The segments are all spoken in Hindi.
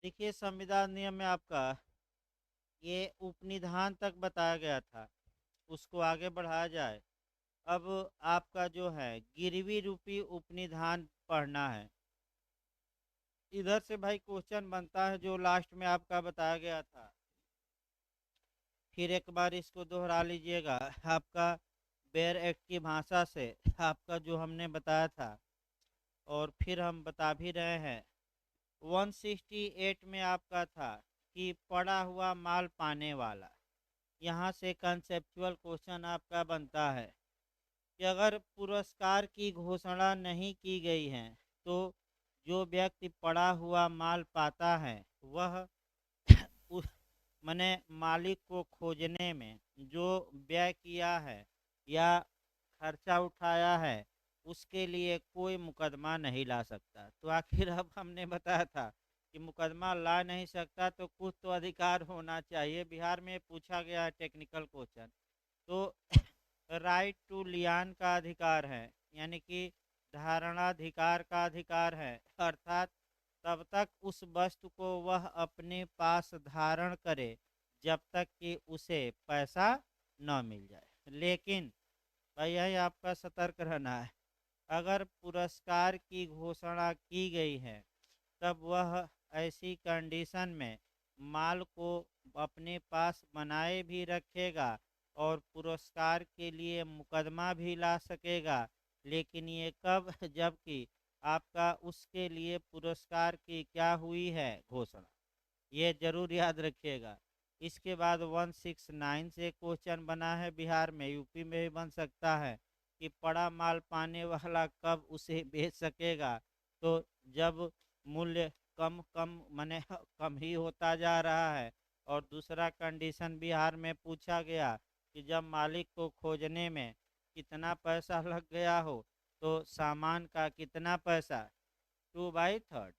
देखिए, संविधान नियम में आपका ये उपनिधान तक बताया गया था, उसको आगे बढ़ाया जाए। अब आपका जो है गिरवी रूपी उपनिधान पढ़ना है। इधर से भाई क्वेश्चन बनता है जो लास्ट में आपका बताया गया था। फिर एक बार इसको दोहरा लीजिएगा। आपका बेयर एक्ट की भाषा से आपका जो हमने बताया था, और फिर हम बता भी रहे हैं। 168 में आपका था कि पड़ा हुआ माल पाने वाला। यहाँ से कंसेप्चुअल क्वेश्चन आपका बनता है कि अगर पुरस्कार की घोषणा नहीं की गई है तो जो व्यक्ति पड़ा हुआ माल पाता है वह उस मने मालिक को खोजने में जो व्यय किया है या खर्चा उठाया है उसके लिए कोई मुकदमा नहीं ला सकता। तो आखिर अब हमने बताया था कि मुकदमा ला नहीं सकता तो कुछ तो अधिकार होना चाहिए। बिहार में पूछा गया है टेक्निकल क्वेश्चन। तो राइट टू लियान का अधिकार है, यानी कि धारणाधिकार का अधिकार है, अर्थात तब तक उस वस्तु को वह अपने पास धारण करे जब तक कि उसे पैसा न मिल जाए। लेकिन भाई यही आपका सतर्क रहना है, अगर पुरस्कार की घोषणा की गई है तब वह ऐसी कंडीशन में माल को अपने पास बनाए भी रखेगा और पुरस्कार के लिए मुकदमा भी ला सकेगा। लेकिन ये कब जबकि आपका उसके लिए पुरस्कार की क्या हुई है घोषणा, ये जरूर याद रखिएगा। इसके बाद 169 से क्वेश्चन बना है बिहार में, यूपी में भी बन सकता है कि पड़ा माल पाने वाला कब उसे बेच सकेगा। तो जब मूल्य कम कम माने कम ही होता जा रहा है। और दूसरा कंडीशन बिहार में पूछा गया कि जब मालिक को खोजने में कितना पैसा लग गया हो तो सामान का कितना पैसा, 2/3।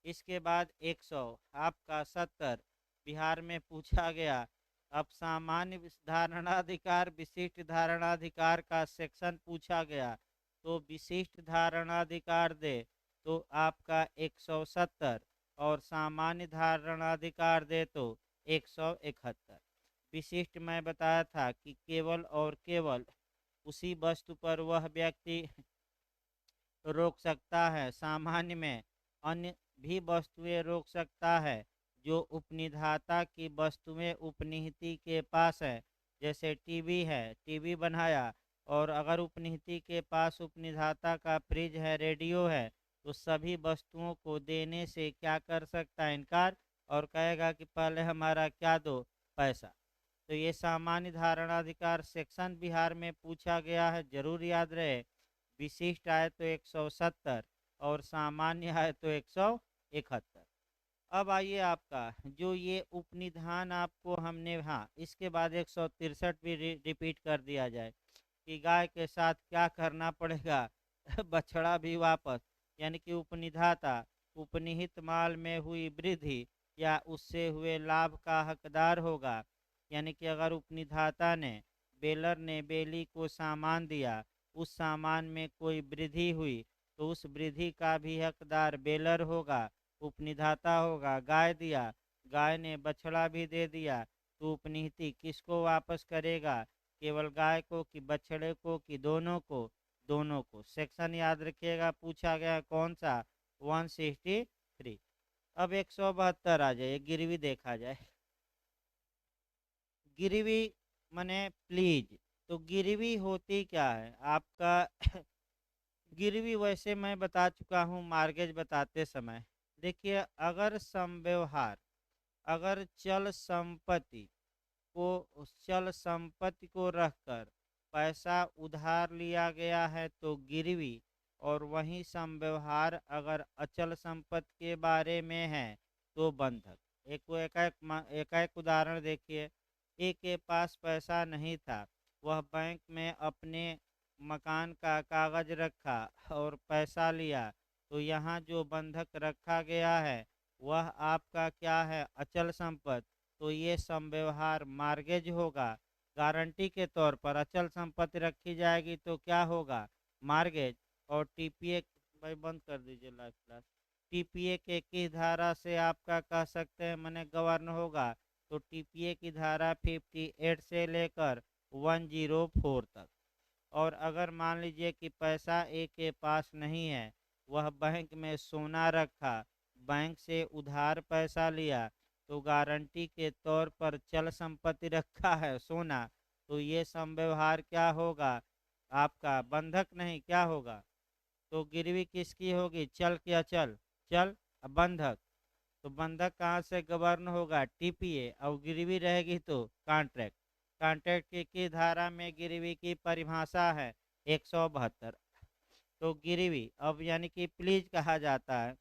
इसके बाद 100 आपका 70 बिहार में पूछा गया। अब सामान्य धारणाधिकार विशिष्ट धारणाधिकार का सेक्शन पूछा गया तो विशिष्ट धारणाधिकार दे तो आपका 170 और सामान्य धारणाधिकार दे तो 171। विशिष्ट मैं बताया था कि केवल और केवल उसी वस्तु पर वह व्यक्ति रोक सकता है, सामान्य में अन्य भी वस्तुएं रोक सकता है जो उपनिधाता की वस्तुएं उपनिहिती के पास है। जैसे टीवी है, टीवी बनाया, और अगर उपनिहिती के पास उपनिधाता का फ्रिज है, रेडियो है, तो सभी वस्तुओं को देने से क्या कर सकता है, इनकार, और कहेगा कि पहले हमारा क्या दो, पैसा। तो ये सामान्य धारणाधिकार सेक्शन बिहार में पूछा गया है, जरूर याद रहे। विशिष्ट आए तो 170 और सामान्य आए तो 171। अब आइए आपका जो ये उपनिधान आपको हमने, हाँ इसके बाद 163 भी रिपीट कर दिया जाए कि गाय के साथ क्या करना पड़ेगा बछड़ा भी वापस, यानी कि उपनिधाता उपनिहित माल में हुई वृद्धि या उससे हुए लाभ का हकदार होगा। यानी कि अगर उपनिधाता ने, बेलर ने बेली को सामान दिया, उस सामान में कोई वृद्धि हुई तो उस वृद्धि का भी हकदार बेलर होगा, उपनिधाता होगा। गाय दिया, गाय ने बछड़ा भी दे दिया, तो उपनिहिती किसको वापस करेगा, केवल गाय को कि बछड़े को कि दोनों को, दोनों को। सेक्शन याद रखिएगा, पूछा गया कौन सा, 163। अब 172 आ जाए, गिरवी देखा जाए। गिरवी मने प्लीज, तो गिरवी होती क्या है आपका गिरवी वैसे मैं बता चुका हूँ मार्गेज बताते समय। देखिए, अगर समव्यवहार, अगर चल संपत्ति को रखकर पैसा उधार लिया गया है तो गिरवी, और वही समव्यवहार अगर अचल संपत्ति के बारे में है तो बंधक। एक एक उदाहरण देखिए। ए के पास पैसा नहीं था, वह बैंक में अपने मकान का कागज रखा और पैसा लिया, तो यहाँ जो बंधक रखा गया है वह आपका क्या है, अचल संपत्ति। तो ये समव्यवहार मार्गेज होगा। गारंटी के तौर पर अचल संपत्ति रखी जाएगी तो क्या होगा, मार्गेज। और टीपीए, भाई बंद कर दीजिए लाइव क्लास। टीपीए के किस धारा से आपका कह सकते हैं मैंने गवर्न होगा, तो टीपीए की धारा 58 से लेकर 104 तक। और अगर मान लीजिए कि पैसा ए के पास नहीं है, वह बैंक में सोना रखा, बैंक से उधार पैसा लिया, तो गारंटी के तौर पर चल संपत्ति रखा है सोना, तो ये संव्यवहार क्या होगा आपका, बंधक नहीं, क्या होगा, तो गिरवी किसकी होगी, चल क्या चल, चल बंधक। तो बंधक कहाँ से गवर्न होगा, टीपीए, और गिरवी रहेगी तो कॉन्ट्रैक्ट। कॉन्ट्रैक्ट की धारा में गिरवी की परिभाषा है 172। तो गिरवी अब यानी कि प्लीज कहा जाता है,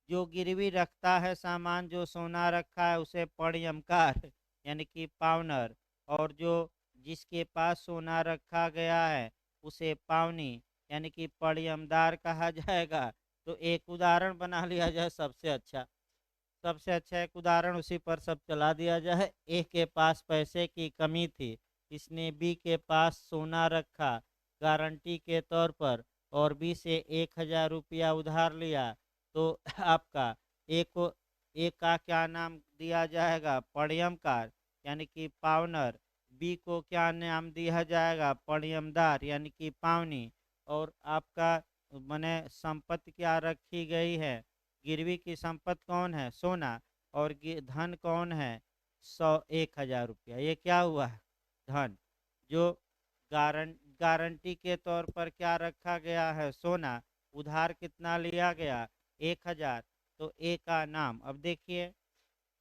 जो गिरवी रखता है सामान, जो सोना रखा है उसे पणयमकार यानी कि पावनर, और जो जिसके पास सोना रखा गया है उसे पावनी यानी कि पणयमदार कहा जाएगा। तो एक उदाहरण बना लिया जाए, सबसे अच्छा एक उदाहरण उसी पर सब चला दिया जाए। ए के पास पैसे की कमी थी, इसने बी के पास सोना रखा गारंटी के तौर पर, और बी से 1000 रुपया उधार लिया, तो आपका ए को, ए का क्या नाम दिया जाएगा, पणयमकार यानी कि पावनर, बी को क्या नाम दिया जाएगा, पणयमदार यानी कि पावनी, और आपका मैंने संपत्ति क्या रखी गई है, गिरवी की संपत्ति कौन है, सोना, और धन कौन है, 1000 रुपया, ये क्या हुआ है, धन। जो गारंटी के तौर पर क्या रखा गया है, सोना, उधार कितना लिया गया, 1000, तो ए का नाम। अब देखिए,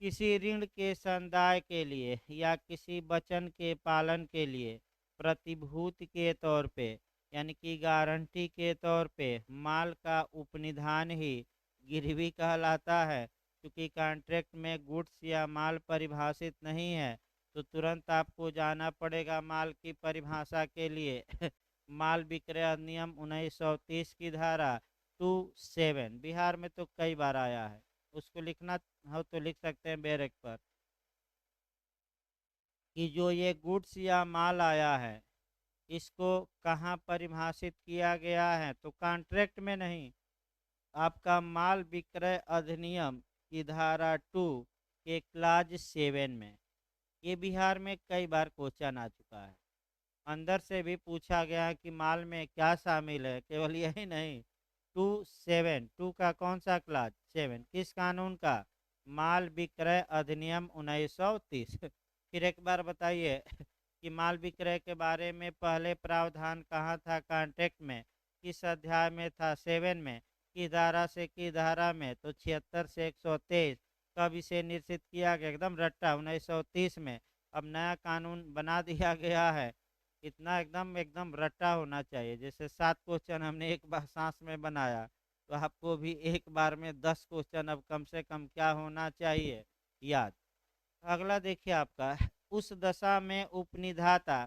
किसी ऋण के संदाय के लिए या किसी वचन के पालन के लिए प्रतिभूति के तौर पे यानी कि गारंटी के तौर पे माल का उपनिधान ही गिरवी कहलाता है। क्योंकि कॉन्ट्रैक्ट में गुड्स या माल परिभाषित नहीं है, तो तुरंत आपको जाना पड़ेगा माल की परिभाषा के लिए माल विक्रय अधिनियम 1930 की धारा 27, बिहार में तो कई बार आया है, उसको लिखना हो तो लिख सकते हैं बैरक पर, कि जो ये गुड्स या माल आया है इसको कहाँ परिभाषित किया गया है, तो कॉन्ट्रैक्ट में नहीं, आपका माल विक्रय अधिनियम की धारा 2 के क्लाज 7 में। ये बिहार में कई बार क्वेश्चन आ चुका है, अंदर से भी पूछा गया है कि माल में क्या शामिल है, केवल यही नहीं, 27 2 का कौन सा क्लास, 7 किस कानून का, माल विक्रय अधिनियम 1930 फिर एक बार बताइए कि माल विक्रय के बारे में पहले प्रावधान कहाँ था, कॉन्ट्रैक्ट में, किस अध्याय में था, 7 में, किस धारा से किस धारा में, तो 76 से 123। कब इसे निश्चित किया गया, एकदम रट्टा 1930 में। अब नया कानून बना दिया गया है, इतना एकदम एकदम रट्टा होना चाहिए, जैसे 7 क्वेश्चन हमने एक बार सांस में बनाया, तो आपको भी एक बार में 10 क्वेश्चन अब कम से कम क्या होना चाहिए, याद। अगला देखिए आपका, उस दशा में उपनिधाता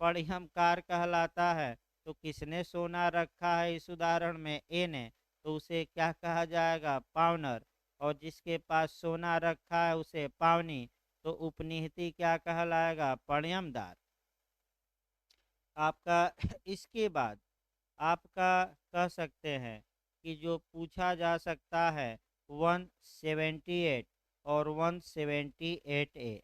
पणिहमकार कहलाता है। तो किसने सोना रखा है इस उदाहरण में, ए ने, तो उसे क्या कहा जाएगा, पावनर, और जिसके पास सोना रखा है उसे पावनी, तो उपनिहिती क्या कहलाएगा, पणियमदार आपका। इसके बाद आपका कह सकते हैं कि जो पूछा जा सकता है 178 और 178A,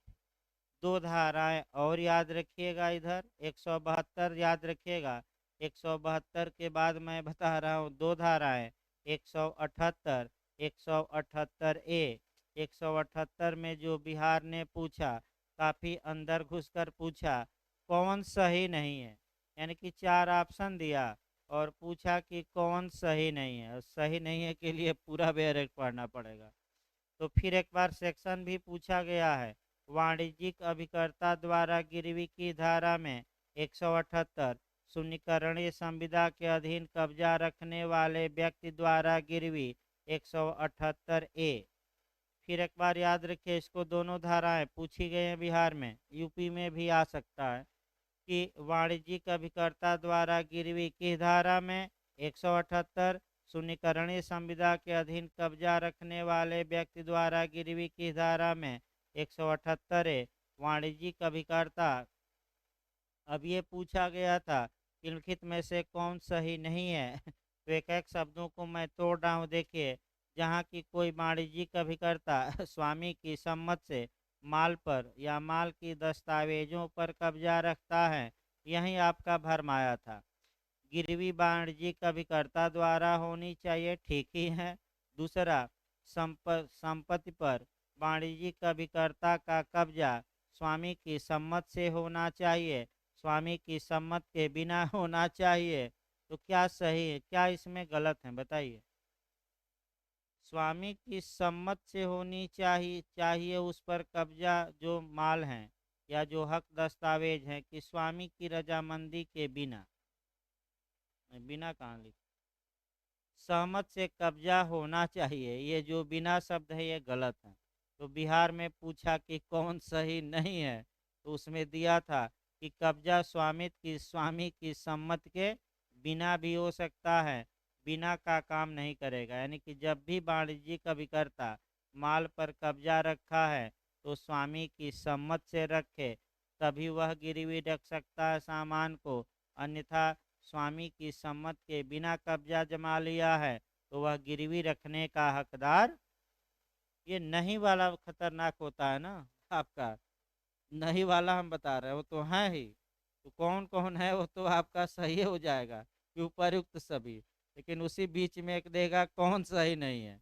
दो धाराएं और याद रखिएगा, इधर 172 याद रखिएगा, 172 के बाद मैं बता रहा हूँ दो धाराएं, 178, 178A। 178 में जो बिहार ने पूछा, काफी अंदर घुसकर पूछा, कौन सही नहीं है, यानी कि 4 ऑप्शन दिया और पूछा कि कौन सही नहीं है, और सही नहीं है के लिए पूरा बैरक पढ़ना पड़ेगा। तो फिर एक बार सेक्शन भी पूछा गया है, वाणिज्यिक अभिकर्ता द्वारा गिरवी की धारा में 178, शून्यकरणीय संविदा के अधीन कब्जा रखने वाले व्यक्ति द्वारा गिरवी 178A। फिर एक बार याद रखिए, इसको दोनों धाराएं पूछी गई हैं बिहार में, यूपी में भी आ सकता है, कि वाणिज्यिक अभिकर्ता द्वारा गिरवी किस धारा में, 178, शून्यकरणीय संविदा के अधीन कब्जा रखने वाले व्यक्ति द्वारा गिरवी किस धारा में, 178। वाणिज्यिक अभिकर्ता, अब ये पूछा गया था निम्नलिखित में से कौन सही नहीं है तो एक एक शब्दों को मैं तोड़ रहा हूँ। देखिए, जहाँ की कोई वाणिज्यिक अभिकर्ता स्वामी की सम्मत से माल पर या माल की दस्तावेजों पर कब्जा रखता है, यही आपका भरम आया था। गिरवी वाणिज्यिक अभिकर्ता द्वारा होनी चाहिए, ठीक ही है। दूसरा, संपत्ति पर वाणिज्यिक अभिकर्ता का कब्जा स्वामी की सम्मत से होना चाहिए, स्वामी की सम्मत के बिना होना चाहिए। तो क्या सही है, क्या इसमें गलत है, बताइए। स्वामी की सम्मत से होनी चाहिए उस पर कब्जा, जो माल है या जो हक दस्तावेज है, कि स्वामी की रजामंदी के बिना। बिना कहाँ लिखा, सहमत से कब्जा होना चाहिए, ये जो बिना शब्द है ये गलत है। तो बिहार में पूछा कि कौन सही नहीं है, तो उसमें दिया था कि कब्जा स्वामी की सम्मत के बिना भी हो सकता है, बिना का काम नहीं करेगा। यानी कि जब भी वाणिज्यिक अभिकर्ता माल पर कब्जा रखा है तो स्वामी की सम्मत से रखे, तभी वह गिरवी रख सकता है सामान को। अन्यथा स्वामी की सम्मत के बिना कब्जा जमा लिया है तो वह गिरवी रखने का हकदार। ये नहीं वाला खतरनाक होता है ना आपका, नहीं वाला हम बता रहे हैं, वो तो है ही। तो कौन कौन है वो तो आपका सही हो जाएगा कि उपयुक्त सभी, लेकिन उसी बीच में एक देगा कौन सही नहीं है।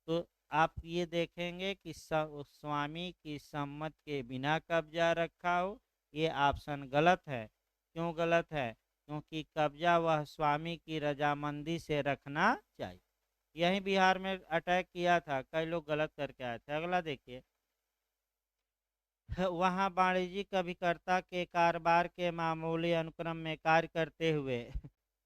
तो आप ये देखेंगे कि स्वामी की सम्मत के बिना कब्जा रखा हो, ये ऑप्शन गलत है। क्यों गलत है? क्योंकि कब्जा वह स्वामी की रजामंदी से रखना चाहिए। यही बिहार में अटैक किया था, कई लोग गलत करके आए थे। अगला देखिए, वहाँ वाणिज्यिक अभिकर्ता के कारोबार के मामूली अनुक्रम में कार्य करते हुए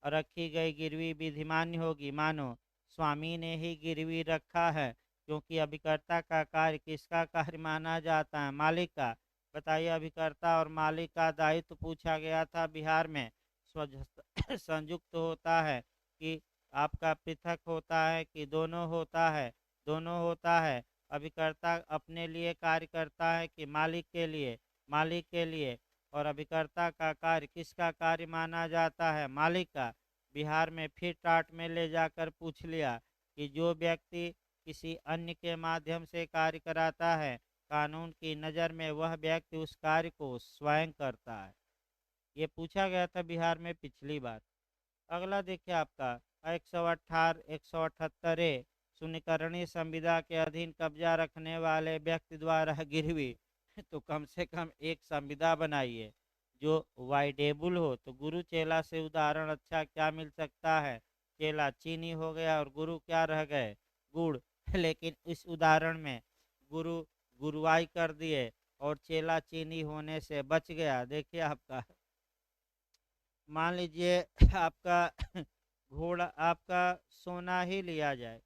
रखी गई गिरवी विधिमान्य होगी, मानो स्वामी ने ही गिरवी रखा है, क्योंकि अभिकर्ता का कार्य किसका कार्य माना जाता है? मालिक का। बताइए, अभिकर्ता और मालिक का दायित्व पूछा गया था बिहार में। संयुक्त होता है कि आपका पृथक होता है कि दोनों होता है? दोनों होता है। अभिकर्ता अपने लिए कार्य करता है कि मालिक के लिए? मालिक के लिए। और अभिकर्ता का कार्य किसका कार्य माना जाता है? मालिक का। बिहार में फिर टाट में ले जाकर पूछ लिया कि जो व्यक्ति किसी अन्य के माध्यम से कार्य कराता है, कानून की नज़र में वह व्यक्ति उस कार्य को स्वयं करता है। ये पूछा गया था बिहार में पिछली बार। अगला देखिए आपका 178 शून्यकरणीय संविदा के अधीन कब्जा रखने वाले व्यक्ति द्वारा गिरवी। तो कम से कम एक संविदा बनाइए जो वाइडेबल हो। तो गुरु चेला से उदाहरण अच्छा क्या मिल सकता है? चेला चीनी हो गया और गुरु क्या रह गए? गुड़। लेकिन इस उदाहरण में गुरु गुरुवाई कर दिए और चेला चीनी होने से बच गया। देखिए आपका, मान लीजिए आपका घोड़ा, आपका सोना ही लिया जाए।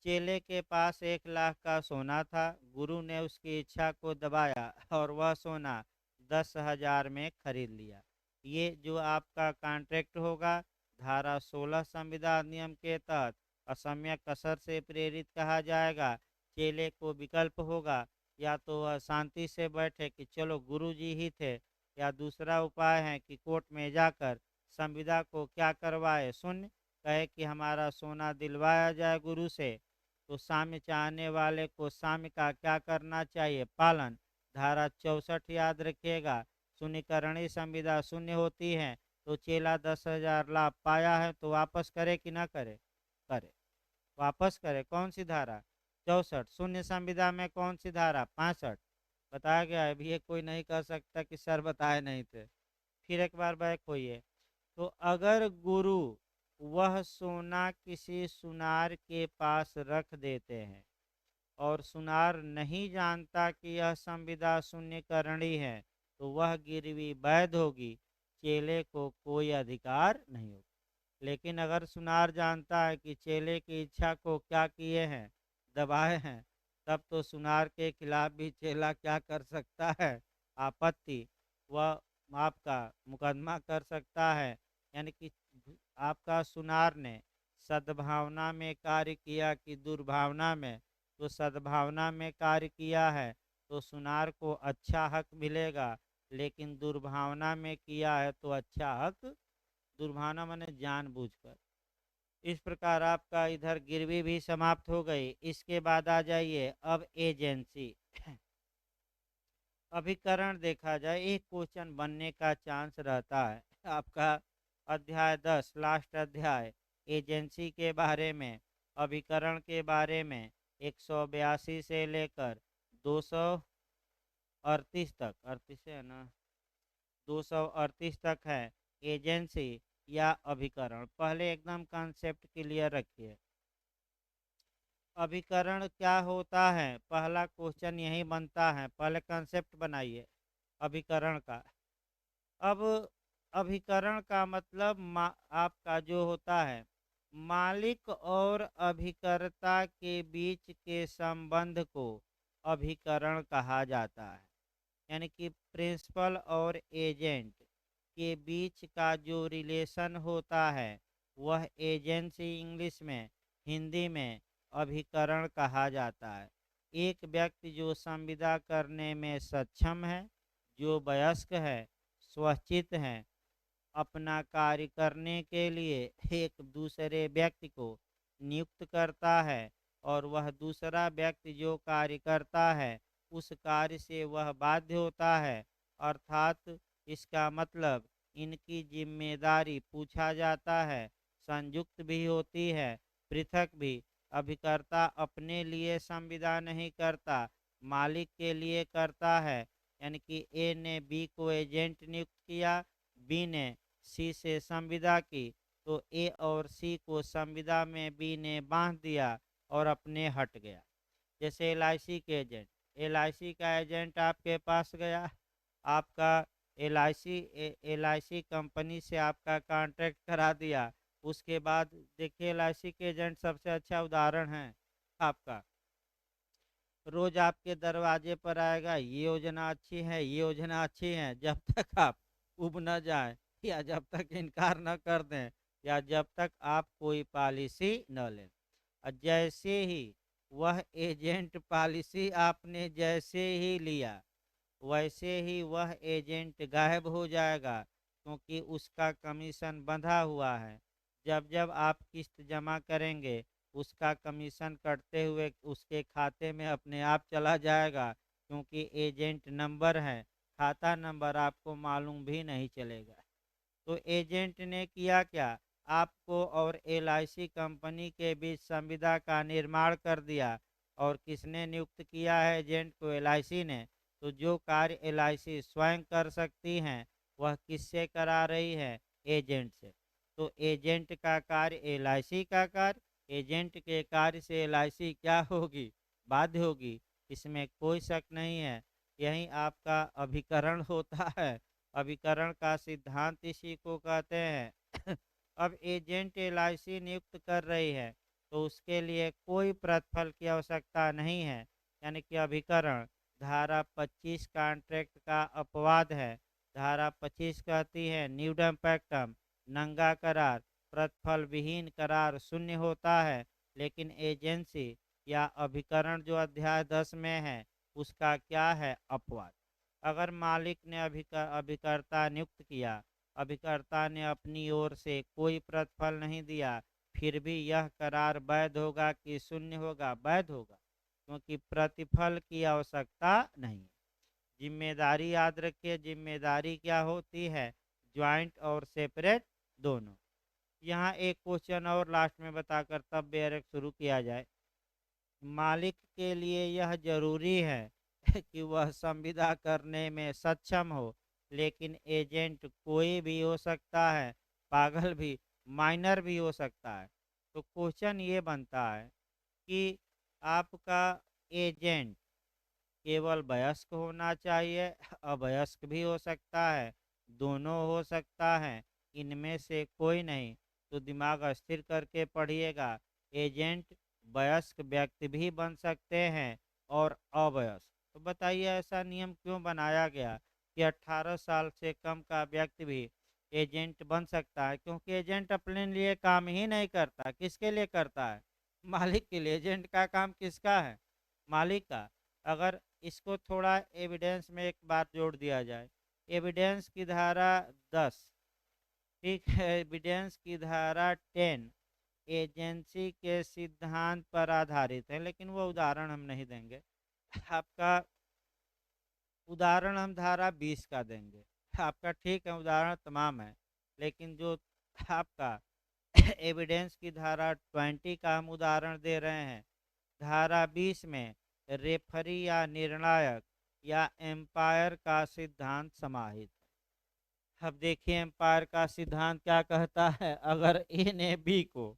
चेले के पास 1 लाख का सोना था, गुरु ने उसकी इच्छा को दबाया और वह सोना 10,000 में खरीद लिया। ये जो आपका कॉन्ट्रैक्ट होगा, धारा 16 संविदा अधिनियम के तहत असम्यक कसर से प्रेरित कहा जाएगा। चेले को विकल्प होगा, या तो वह शांति से बैठे कि चलो गुरु जी ही थे, या दूसरा उपाय है कि कोर्ट में जाकर संविदा को क्या करवाए, शून्य, कहे कि हमारा सोना दिलवाया जाए गुरु से। तो साम्य चाहने वाले को साम्य का क्या करना चाहिए? पालन। धारा 64 याद रखिएगा। शून्यकरणीय संविदा शून्य होती है, तो चेला 10,000 लाभ पाया है तो वापस करे कि ना करे? करे, वापस करे। कौन सी धारा? 64। शून्य संविदा में कौन सी धारा? 65। बताया गया है। अभी ये कोई नहीं कह सकता कि सर बताए नहीं थे। फिर एक बार बैक होइए। तो अगर गुरु वह सोना किसी सुनार के पास रख देते हैं और सुनार नहीं जानता कि यह संविदा शून्यकरणी है, तो वह गिरवी वैध होगी, चेले को कोई अधिकार नहीं होगा। लेकिन अगर सुनार जानता है कि चेले की इच्छा को क्या किए हैं? दबाए हैं, तब तो सुनार के खिलाफ भी चेला क्या कर सकता है? आपत्ति, वह आपका मुकदमा कर सकता है। यानी कि आपका सुनार ने सद्भावना में कार्य किया कि दुर्भावना में? तो सद्भावना में कार्य किया है तो सुनार को अच्छा हक मिलेगा, लेकिन दुर्भावना में किया है तो अच्छा हक, दुर्भावना माने जानबूझकर, इस प्रकार आपका इधर गिरवी भी समाप्त हो गई। इसके बाद आ जाइए अब एजेंसी। अभिकरण देखा जाए एक क्वेश्चन बनने का चांस रहता है आपका। अध्याय 10 लास्ट अध्याय एजेंसी के बारे में, अभिकरण के बारे में 182 से लेकर 238 तक, 38 है ना, 238 तक है एजेंसी या अभिकरण। पहले एकदम कॉन्सेप्ट क्लियर रखिए। अभिकरण क्या होता है, पहला क्वेश्चन यही बनता है, पहले कॉन्सेप्ट बनाइए अभिकरण का। अब अभिकरण का मतलब आपका जो होता है मालिक और अभिकर्ता के बीच के संबंध को अभिकरण कहा जाता है। यानी कि प्रिंसिपल और एजेंट के बीच का जो रिलेशन होता है वह एजेंसी इंग्लिश में, हिंदी में अभिकरण कहा जाता है। एक व्यक्ति जो संविदा करने में सक्षम है, जो वयस्क है, स्वचित है, अपना कार्य करने के लिए एक दूसरे व्यक्ति को नियुक्त करता है और वह दूसरा व्यक्ति जो कार्य करता है उस कार्य से वह बाध्य होता है, अर्थात इसका मतलब इनकी जिम्मेदारी पूछा जाता है, संयुक्त भी होती है, पृथक भी। अभिकर्ता अपने लिए संविदा नहीं करता, मालिक के लिए करता है। यानी कि ए ने बी को एजेंट नियुक्त किया, बी ने सी से संविदा की, तो ए और सी को संविदा में बी ने बांध दिया और अपने हट गया। जैसे एलआईसी के एजेंट, एलआईसी का एजेंट आपके पास गया, आपका एलआईसी कंपनी से आपका कॉन्ट्रैक्ट करा दिया। उसके बाद देखिए एलआईसी के एजेंट सबसे अच्छा उदाहरण है आपका, रोज आपके दरवाजे पर आएगा, ये योजना अच्छी है, ये योजना अच्छी है, जब तक आप उब न जाए या जब तक इनकार न कर दें या जब तक आप कोई पॉलिसी न लें। और जैसे ही वह एजेंट पॉलिसी आपने जैसे ही लिया वैसे ही वह एजेंट गायब हो जाएगा, क्योंकि उसका कमीशन बंधा हुआ है। जब जब आप किस्त जमा करेंगे उसका कमीशन कटते हुए उसके खाते में अपने आप चला जाएगा, क्योंकि एजेंट नंबर है, खाता नंबर आपको मालूम भी नहीं चलेगा। तो एजेंट ने किया क्या, आपको और एलआईसी कंपनी के बीच संविदा का निर्माण कर दिया। और किसने नियुक्त किया है एजेंट को, एलआईसी ने। तो जो कार्य एलआईसी स्वयं कर सकती हैं वह किससे करा रही है, एजेंट से। तो एजेंट का कार्य एलआईसी का कार्य, एजेंट के कार्य से एलआईसी क्या होगी, बाध्य होगी, इसमें कोई शक नहीं है। यही आपका अभिकरण होता है। अभिकरण का सिद्धांत इसी को कहते हैं। अब एजेंट एलआईसी नियुक्त कर रही है तो उसके लिए कोई प्रतिफल की आवश्यकता नहीं है। यानी कि अभिकरण धारा 25 कॉन्ट्रैक्ट का अपवाद है। धारा 25 कहती है न्यूडम पैक्टम, नंगा करार, प्रतिफल विहीन करार शून्य होता है। लेकिन एजेंसी या अभिकरण जो अध्याय 10 में है उसका क्या है, अपवाद। अगर मालिक ने अभिकर्ता नियुक्त किया, अभिकर्ता ने अपनी ओर से कोई प्रतिफल नहीं दिया, फिर भी यह करार वैध होगा कि शून्य होगा, वैध होगा, क्योंकि प्रतिफल की आवश्यकता नहीं। जिम्मेदारी याद रखिए, जिम्मेदारी क्या होती है, ज्वाइंट और सेपरेट दोनों। यहाँ एक क्वेश्चन और लास्ट में बताकर तब बेरक शुरू किया जाए। मालिक के लिए यह जरूरी है कि वह संविदा करने में सक्षम हो, लेकिन एजेंट कोई भी हो सकता है, पागल भी, माइनर भी हो सकता है। तो क्वेश्चन ये बनता है कि आपका एजेंट केवल वयस्क होना चाहिए, अवयस्क भी हो सकता है, दोनों हो सकता है, इनमें से कोई नहीं। तो दिमाग स्थिर करके पढ़िएगा, एजेंट वयस्क व्यक्ति भी बन सकते हैं और अवयस्क। तो बताइए ऐसा नियम क्यों बनाया गया कि 18 साल से कम का व्यक्ति भी एजेंट बन सकता है? क्योंकि एजेंट अपने लिए काम ही नहीं करता, किसके लिए करता है, मालिक के लिए। एजेंट का काम किसका है, मालिक का। अगर इसको थोड़ा एविडेंस में एक बात जोड़ दिया जाए, एविडेंस की धारा 10, ठीक है, एविडेंस की धारा 10, एजेंसी के सिद्धांत पर आधारित है, लेकिन वो उदाहरण हम नहीं देंगे। आपका उदाहरण हम धारा 20 का देंगे। आपका ठीक है, उदाहरण तमाम है, लेकिन जो आपका एविडेंस की धारा 20 का हम उदाहरण दे रहे हैं, धारा 20 में रेफरी या निर्णायक या एम्पायर का सिद्धांत समाहित है। अब देखिए एम्पायर का सिद्धांत क्या कहता है। अगर ए ने बी को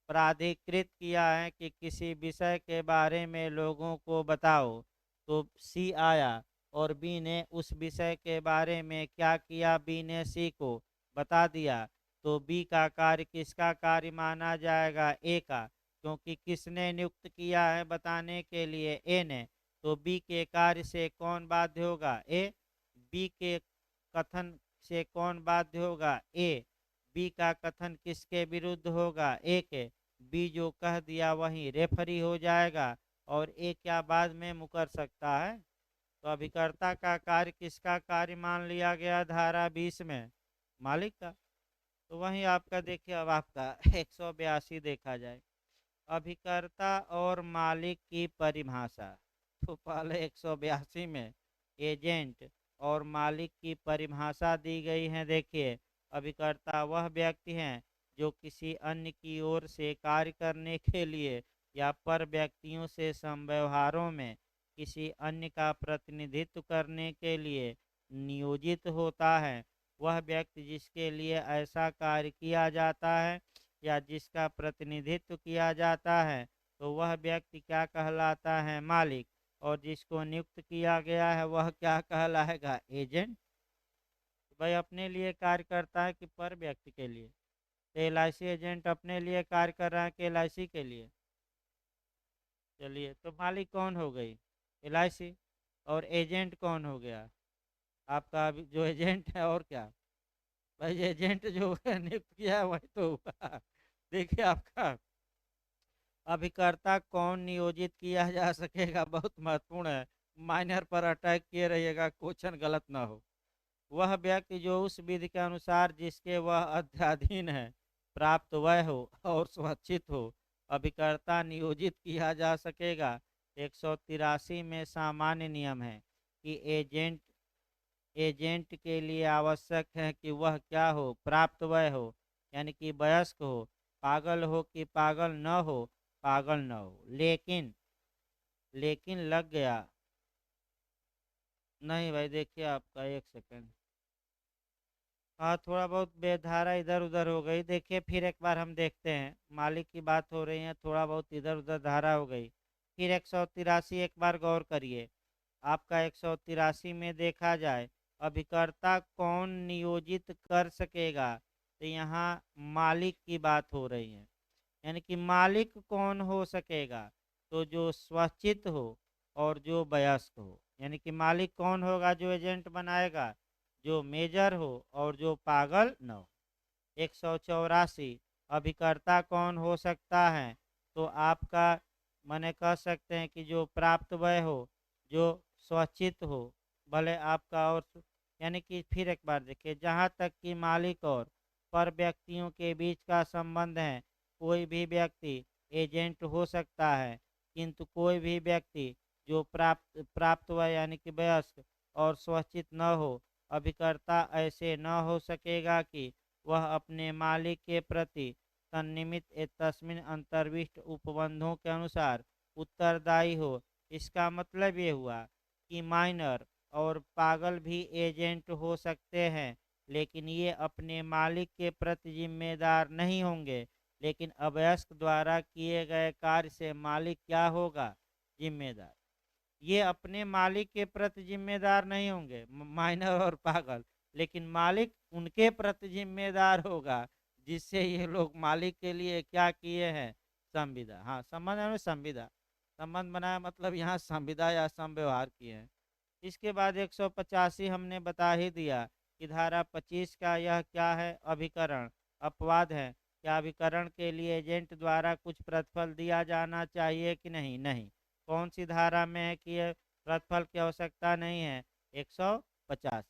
प्राधिकृत किया है कि किसी विषय के बारे में लोगों को बताओ, तो सी आया और बी ने उस विषय के बारे में क्या किया, बी ने सी को बता दिया, तो बी का कार्य किसका कार्य माना जाएगा, ए का, क्योंकि किसने नियुक्त किया है बताने के लिए, ए ने, तो बी के कार्य से कौन बाध्य होगा, ए। बी के कथन से कौन बाध्य होगा, ए। बी का कथन किसके विरुद्ध होगा, ए के। बी जो कह दिया वही रेफरी हो जाएगा, और ए क्या बाद में मुकर सकता है। तो अभिकर्ता का कार्य किसका कार्य मान लिया गया धारा 20 में, मालिक का। तो वही आपका देखिए, अब आपका 182 देखा जाए, अभिकर्ता और मालिक की परिभाषा। तो पहले 182 में एजेंट और मालिक की परिभाषा दी गई है। देखिए, अभिकर्ता वह व्यक्ति हैं जो किसी अन्य की ओर से कार्य करने के लिए या पर व्यक्तियों से समव्यवहारों में किसी अन्य का प्रतिनिधित्व करने के लिए नियोजित होता है। वह व्यक्ति जिसके लिए ऐसा कार्य किया जाता है या जिसका प्रतिनिधित्व किया जाता है, तो वह व्यक्ति क्या कहलाता है, मालिक। और जिसको नियुक्त किया गया है वह क्या कहलाएगा, एजेंट। भाई अपने लिए कार्य करता है कि पर व्यक्ति के लिए। तो एलआईसी एजेंट अपने लिए कार्य कर रहा है कि एलआईसी के लिए। चलिए, तो मालिक कौन हो गई, एलआईसी, और एजेंट कौन हो गया, आपका जो एजेंट है, और क्या। भाई एजेंट जो नियुक्त किया है वही तो हुआ। देखिए आपका अभिकर्ता कौन नियोजित किया जा सकेगा, बहुत महत्वपूर्ण है। माइनर पर अटैक किए रहिएगा, क्वेश्चन गलत ना हो। वह व्यक्ति जो उस विधि के अनुसार जिसके वह अध्याधीन है प्राप्त वय हो और स्वच्छित हो, अभिकर्ता नियोजित किया जा सकेगा। 183 में सामान्य नियम है कि एजेंट के लिए आवश्यक है कि वह क्या हो, प्राप्त वय हो, यानी कि वयस्क हो, पागल हो कि पागल न हो, पागल न हो। लेकिन लग गया, नहीं भाई देखिए आपका, एक सेकंड, हाँ थोड़ा बहुत बेधारा इधर उधर हो गई। देखिए फिर एक बार हम देखते हैं, मालिक की बात हो रही है, थोड़ा बहुत इधर उधर धारा हो गई। फिर 183 एक बार गौर करिए, आपका 183 में देखा जाए अभिकर्ता कौन नियोजित कर सकेगा, तो यहाँ मालिक की बात हो रही है, यानी कि मालिक कौन हो सकेगा, तो जो स्वचित हो और जो वयस्क हो। यानी कि मालिक कौन होगा जो एजेंट बनाएगा, जो मेजर हो और जो पागल न हो। 184 अभिकर्ता कौन हो सकता है, तो आपका मने कह सकते हैं कि जो प्राप्त वय हो, जो स्वचित हो, भले आपका और यानी कि फिर एक बार देखिए, जहाँ तक कि मालिक और पर व्यक्तियों के बीच का संबंध है, कोई भी व्यक्ति एजेंट हो सकता है, किंतु कोई भी व्यक्ति जो प्राप्त वय यानी कि वयस्क और स्वचित न हो, अभिकर्ता ऐसे न हो सकेगा कि वह अपने मालिक के प्रति तन्निमित तस्मिन अंतर्विष्ट उपबंधों के अनुसार उत्तरदायी हो। इसका मतलब ये हुआ कि माइनर और पागल भी एजेंट हो सकते हैं, लेकिन ये अपने मालिक के प्रति जिम्मेदार नहीं होंगे। लेकिन अवयस्क द्वारा किए गए कार्य से मालिक क्या होगा, जिम्मेदार। ये अपने मालिक के प्रति जिम्मेदार नहीं होंगे, माइनर और पागल, लेकिन मालिक उनके प्रति जिम्मेदार होगा, जिससे ये लोग मालिक के लिए क्या किए हैं, संविदा, हाँ संबंध में संविदा, संबंध बनाया मतलब यहाँ संविदा या समव्यवहार किए हैं। इसके बाद 185 हमने बता ही दिया कि धारा 25 का यह क्या है, अभिकरण, अपवाद है। क्या अभिकरण के लिए एजेंट द्वारा कुछ प्रतिफल दिया जाना चाहिए कि नहीं, नहीं। कौन सी धारा में है कि ये प्रतिफल की आवश्यकता नहीं है, 185।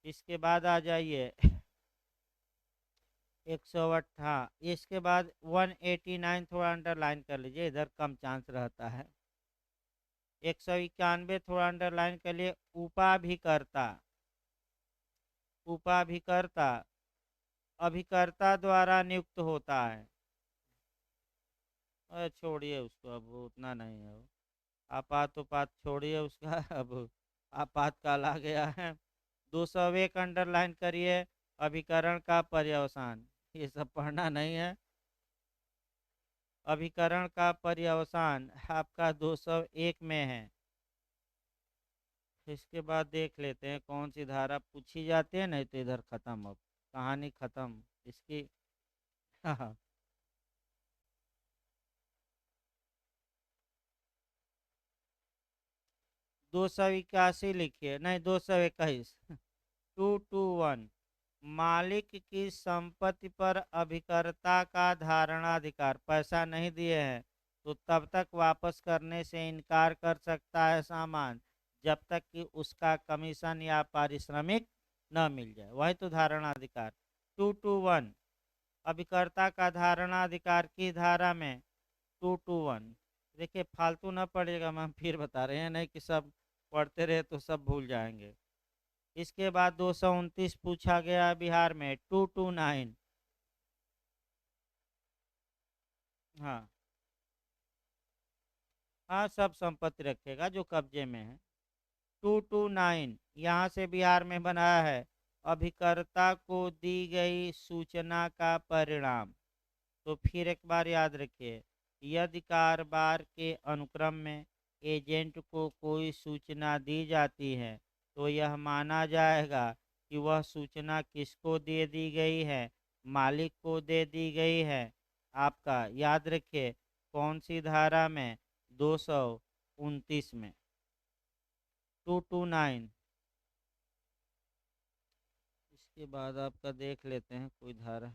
इसके बाद आ जाइए 108, हाँ। इसके बाद 189 थोड़ा अंडरलाइन कर लीजिए, इधर कम चांस रहता है। 191 थोड़ा अंडरलाइन कर लिए। उपाभिकर्ता, उपाभिकर्ता अभिकर्ता द्वारा नियुक्त होता है। अरे छोड़िए उसको, अब वो उतना नहीं है वो। आपात छोड़िए उसका अब आपातकाल आ गया है। 201 अंडरलाइन करिए। अभिकरण का पर्यवसान, ये सब पढ़ना नहीं है। अभिकरण का पर्यवसान आपका 201 में है। इसके बाद देख लेते हैं कौन सी धारा पूछी जाती है, नहीं तो इधर खत्म, अब कहानी खत्म इसकी। हाँ, 281 लिखिए, नहीं 221। 221, मालिक की संपत्ति पर अभिकर्ता का धारणाधिकार। पैसा नहीं दिए हैं तो तब तक वापस करने से इनकार कर सकता है सामान, जब तक कि उसका कमीशन या पारिश्रमिक न मिल जाए, वही तो धारणाधिकार। 221, अभिकर्ता का धारणाधिकार की धारा में 221। देखिए फालतू न पड़ेगा, हम फिर बता रहे हैं, नहीं कि सब पढ़ते रहे तो सब भूल जाएंगे। इसके बाद 229 पूछा गया बिहार में, 229। हाँ, हाँ सब संपत्ति रखेगा जो कब्जे में है। 229 यहाँ से बिहार में बनाया है, अभिकर्ता को दी गई सूचना का परिणाम। तो फिर एक बार याद रखिए, यदि कारोबार के अनुक्रम में एजेंट को कोई सूचना दी जाती है तो यह माना जाएगा कि वह सूचना किसको दे दी गई है, मालिक को दे दी गई है। आपका याद रखिए कौन सी धारा में, 229 में, 229। इसके बाद आपका देख लेते हैं कोई धारा।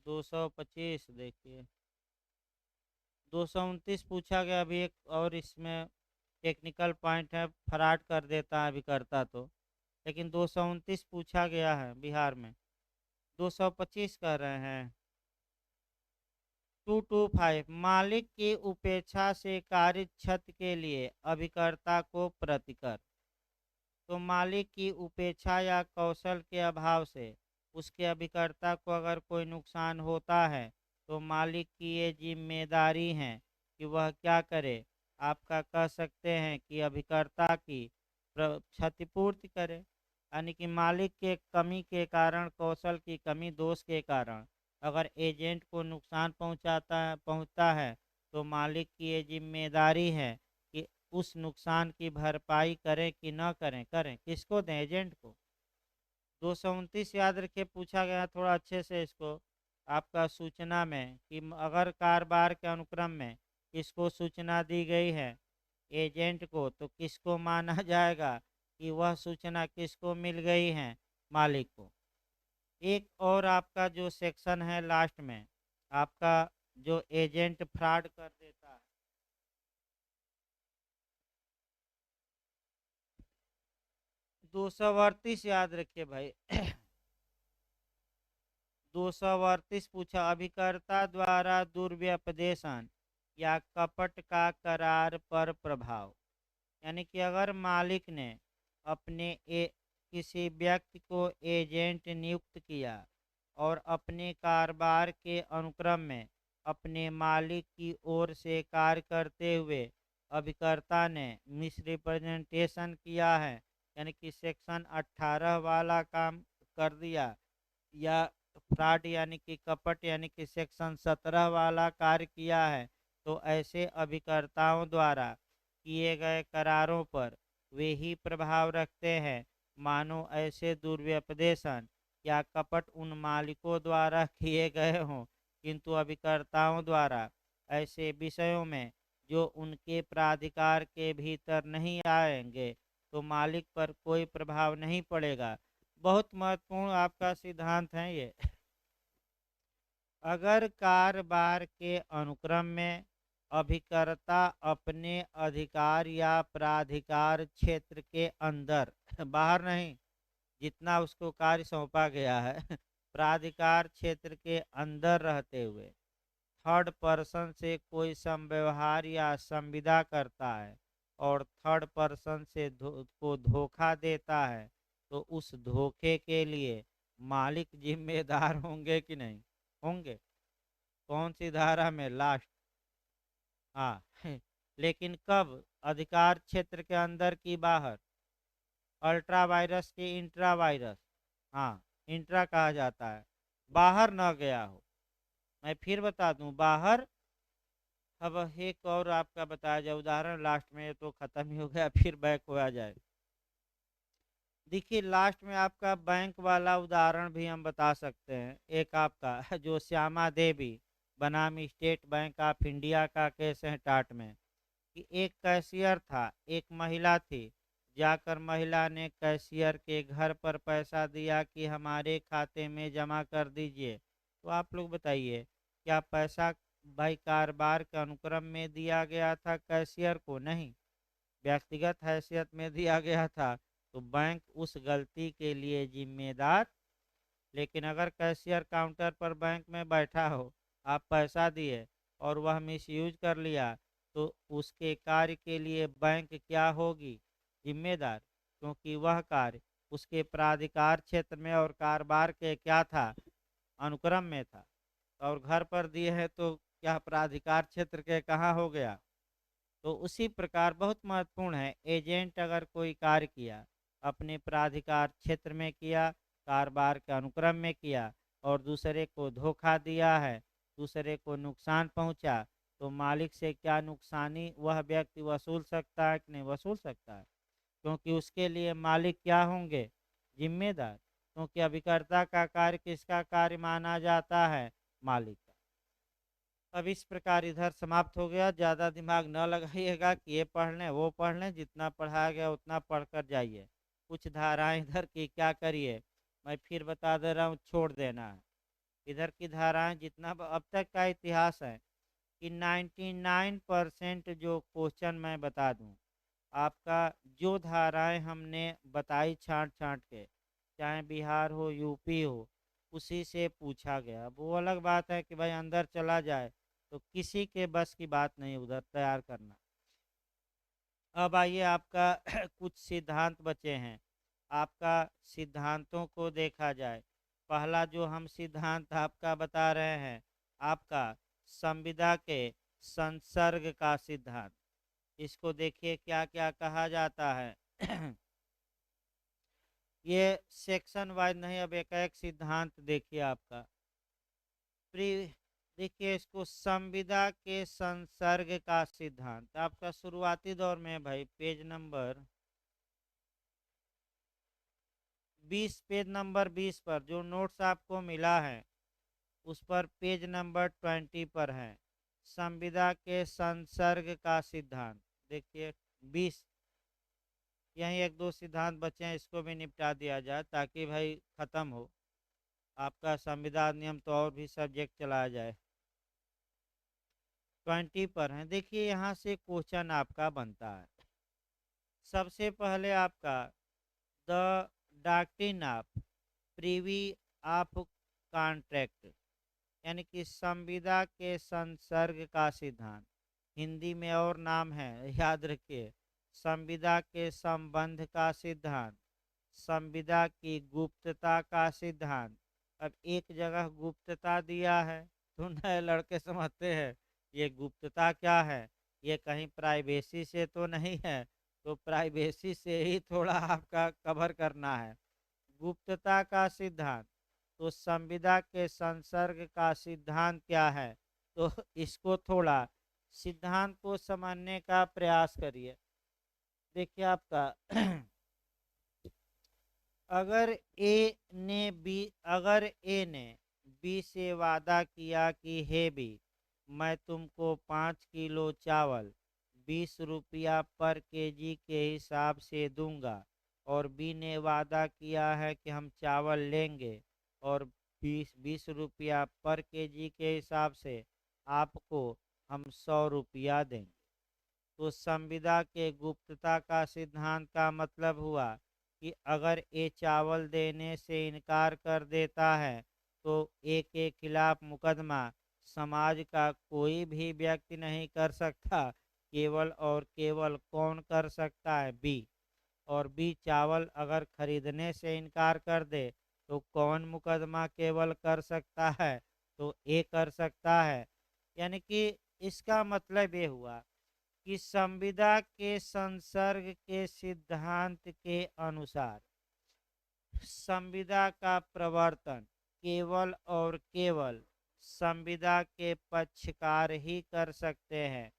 225 देखिए, 229 पूछा गया। अभी एक और इसमें टेक्निकल पॉइंट है, फराड कर देता है अभिकर्ता तो, लेकिन 229 पूछा गया है बिहार में। 225 कह रहे हैं। 225, मालिक की उपेक्षा से कारित क्षति के लिए अभिकर्ता को प्रतिकर। तो मालिक की उपेक्षा या कौशल के अभाव से उसके अभिकर्ता को अगर कोई नुकसान होता है तो मालिक की ये जिम्मेदारी है कि वह क्या करे, आपका कह सकते हैं कि अभिकर्ता की क्षतिपूर्ति करे। यानी कि मालिक के कमी के कारण, कौशल की कमी दोष के कारण अगर एजेंट को नुकसान पहुंचता है तो मालिक की ये जिम्मेदारी है कि उस नुकसान की भरपाई करें कि न करें, करें किसको दें, एजेंट को। 229 याद रखिए पूछा गया, थोड़ा अच्छे से इसको। आपका सूचना में कि अगर कारोबार के अनुक्रम में किसको सूचना दी गई है, एजेंट को, तो किसको माना जाएगा कि वह सूचना किसको मिल गई है, मालिक को। एक और आपका जो सेक्शन है लास्ट में, आपका जो एजेंट फ्रॉड कर देता है, 238 याद रखिए भाई। 238 पूछा, अभिकर्ता द्वारा दुर्व्यपदेशन या कपट का करार पर प्रभाव। यानी कि अगर मालिक ने अपने किसी व्यक्ति को एजेंट नियुक्त किया और अपने कारोबार के अनुक्रम में अपने मालिक की ओर से कार्य करते हुए अभिकर्ता ने मिसरिप्रेजेंटेशन किया है, यानी कि सेक्शन 18 वाला काम कर दिया, या फ्रॉड यानी कि कपट यानी कि सेक्शन 17 वाला कार्य किया है, तो ऐसे अभिकर्ताओं द्वारा किए गए करारों पर वे ही प्रभाव रखते हैं मानो ऐसे दुर्व्यपदेशन या कपट उन मालिकों द्वारा किए गए हों, किंतु अभिकर्ताओं द्वारा ऐसे विषयों में जो उनके प्राधिकार के भीतर नहीं आएंगे तो मालिक पर कोई प्रभाव नहीं पड़ेगा। बहुत महत्वपूर्ण आपका सिद्धांत है ये। अगर कारोबार के अनुक्रम में अभिकर्ता अपने अधिकार या प्राधिकार क्षेत्र के अंदर, बाहर नहीं, जितना उसको कार्य सौंपा गया है प्राधिकार क्षेत्र के अंदर रहते हुए थर्ड पर्सन से कोई संव्यवहार या संविदा करता है और थर्ड पर्सन से को धोखा देता है, तो उस धोखे के लिए मालिक जिम्मेदार होंगे कि नहीं होंगे? कौन सी धारा में? लास्ट। हाँ लेकिन कब? अधिकार क्षेत्र के अंदर की बाहर? अल्ट्रा वायरस की इंट्रा वायरस? हाँ, इंट्रा कहा जाता है, बाहर न गया हो। मैं फिर बता दूं, बाहर। अब एक और आपका बताया जाए उदाहरण लास्ट में, ये तो खत्म ही हो गया फिर बैक हो आ जाए। देखिए लास्ट में आपका बैंक वाला उदाहरण भी हम बता सकते हैं। एक आपका जो श्यामा देवी बनाम स्टेट बैंक ऑफ इंडिया का केस है टाट में, कि एक कैशियर था, एक महिला थी, जाकर महिला ने कैशियर के घर पर पैसा दिया कि हमारे खाते में जमा कर दीजिए। तो आप लोग बताइए, क्या पैसा भाई कारोबार के अनुक्रम में दिया गया था कैशियर को? नहीं, व्यक्तिगत हैसियत में दिया गया था। तो बैंक उस गलती के लिए जिम्मेदार। लेकिन अगर कैशियर काउंटर पर बैंक में बैठा हो, आप पैसा दिए और वह मिसयूज कर लिया, तो उसके कार्य के लिए बैंक क्या होगी? जिम्मेदार, क्योंकि वह कार्य उसके प्राधिकार क्षेत्र में और कारोबार के क्या था? अनुक्रम में था। और घर पर दिए हैं तो क्या प्राधिकार क्षेत्र के कहाँ हो गया? तो उसी प्रकार बहुत महत्वपूर्ण है, एजेंट अगर कोई कार्य किया, अपने प्राधिकार क्षेत्र में किया, कारोबार के अनुक्रम में किया और दूसरे को धोखा दिया है, दूसरे को नुकसान पहुंचा, तो मालिक से क्या नुकसानी वह व्यक्ति वसूल सकता है कि नहीं वसूल सकता है? क्योंकि उसके लिए मालिक क्या होंगे? जिम्मेदार, क्योंकि अभिकर्ता का कार्य किसका कार्य माना जाता है? मालिक का। अब इस प्रकार इधर समाप्त हो गया। ज़्यादा दिमाग न लगाइएगा कि ये पढ़ लें वो पढ़ लें, जितना पढ़ाया गया उतना पढ़ कर जाइए। कुछ धाराएं इधर की क्या करिए, मैं फिर बता दे रहा हूँ, छोड़ देना है। इधर की धाराएं जितना अब तक का इतिहास है कि 99% जो क्वेश्चन मैं बता दूं, आपका जो धाराएं हमने बताई छांट छांट के, चाहे बिहार हो यूपी हो, उसी से पूछा गया। अब वो अलग बात है कि भाई अंदर चला जाए तो किसी के बस की बात नहीं उधर तैयार करना। अब आइए आपका कुछ सिद्धांत बचे हैं, आपका सिद्धांतों को देखा जाए। पहला जो हम सिद्धांत आपका बता रहे हैं, आपका संविदा के संसर्ग का सिद्धांत। इसको देखिए क्या क्या कहा जाता है ये सेक्शन वाइज नहीं, अब एक एक सिद्धांत देखिए आपका। प्री देखिए इसको, संविदा के संसर्ग का सिद्धांत आपका शुरुआती दौर में भाई पेज नंबर 20, पेज नंबर 20 पर जो नोट्स आपको मिला है उस पर पेज नंबर 20 पर है, संविदा के संसर्ग का सिद्धांत। देखिए 20, यहीं एक दो सिद्धांत बचे हैं, इसको भी निपटा दिया जाए ताकि भाई खत्म हो आपका संविदा नियम, तो और भी सब्जेक्ट चलाया जाए। 20 पर है, देखिए यहाँ से क्वेश्चन आपका बनता है। सबसे पहले आपका the doctrine of Privi of contract, यानी कि संविदा के संसर्ग का सिद्धांत। हिंदी में और नाम है, याद रखिए, संविदा के संबंध का सिद्धांत, संविदा की गुप्तता का सिद्धांत। अब एक जगह गुप्तता दिया है तो नए लड़के समझते हैं ये गुप्तता क्या है, ये कहीं प्राइवेसी से तो नहीं है, तो प्राइवेसी से ही थोड़ा आपका कवर करना है। गुप्तता का सिद्धांत, तो संविदा के संसर्ग का सिद्धांत क्या है, तो इसको थोड़ा सिद्धांत को समझने का प्रयास करिए। देखिए आपका अगर ए ने बी से वादा किया कि हे बी, मैं तुमको 5 किलो चावल 20 रुपया पर केजी के हिसाब से दूंगा, और बी ने वादा किया है कि हम चावल लेंगे और 20 20 रुपया पर केजी के हिसाब से आपको हम 100 रुपया देंगे। तो संविदा के गुप्तता का सिद्धांत का मतलब हुआ कि अगर ये चावल देने से इनकार कर देता है तो ए के खिलाफ मुकदमा समाज का कोई भी व्यक्ति नहीं कर सकता, केवल और केवल कौन कर सकता है? बी। और बी, चावल अगर खरीदने से इनकार कर दे तो कौन मुकदमा केवल कर सकता है? तो ए कर सकता है। यानी कि इसका मतलब ये हुआ कि संविदा के संसर्ग के सिद्धांत के अनुसार संविदा का प्रवर्तन केवल और केवल संविदा के पक्षकार ही कर सकते हैं।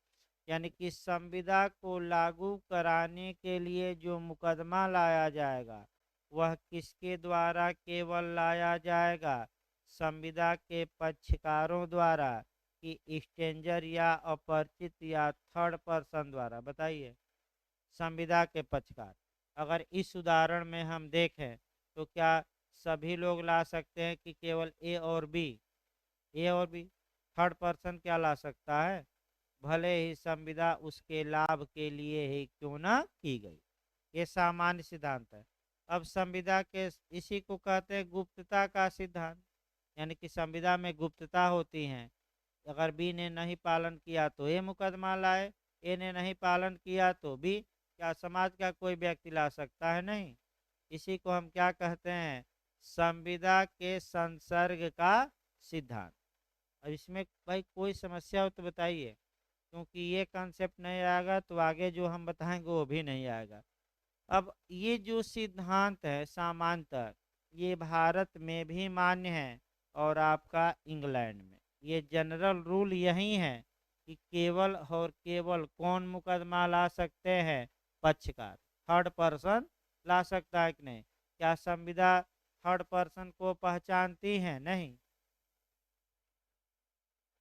यानी कि संविदा को लागू कराने के लिए जो मुकदमा लाया जाएगा वह किसके द्वारा केवल लाया जाएगा? संविदा के पक्षकारों द्वारा कि स्ट्रेंजर या अपरिचित या थर्ड पर्सन द्वारा? बताइए। संविदा के पक्षकार। अगर इस उदाहरण में हम देखें तो क्या सभी लोग ला सकते हैं कि केवल ए और बी? ए और बी। थर्ड पर्सन क्या ला सकता है? भले ही संविदा उसके लाभ के लिए ही क्यों ना की गई। ये सामान्य सिद्धांत है। अब संविदा के इसी को कहते हैं गुप्तता का सिद्धांत। यानी कि संविदा में गुप्तता होती है। अगर बी ने नहीं पालन किया तो ए मुकदमा लाए, ए ने नहीं पालन किया तो बी। क्या समाज का कोई व्यक्ति ला सकता है? नहीं। इसी को हम क्या कहते हैं? संविदा के संसर्ग का सिद्धांत। अब इसमें भाई कोई समस्या हो तो बताइए, क्योंकि ये कंसेप्ट नहीं आएगा तो आगे जो हम बताएंगे वो भी नहीं आएगा। अब ये जो सिद्धांत है सामान्यतः ये भारत में भी मान्य है और आपका इंग्लैंड में। ये जनरल रूल यही है कि केवल और केवल कौन मुकदमा ला सकते हैं? पक्षकार। थर्ड पर्सन ला सकता है कि नहीं? क्या संविदा थर्ड पर्सन को पहचानती है? नहीं।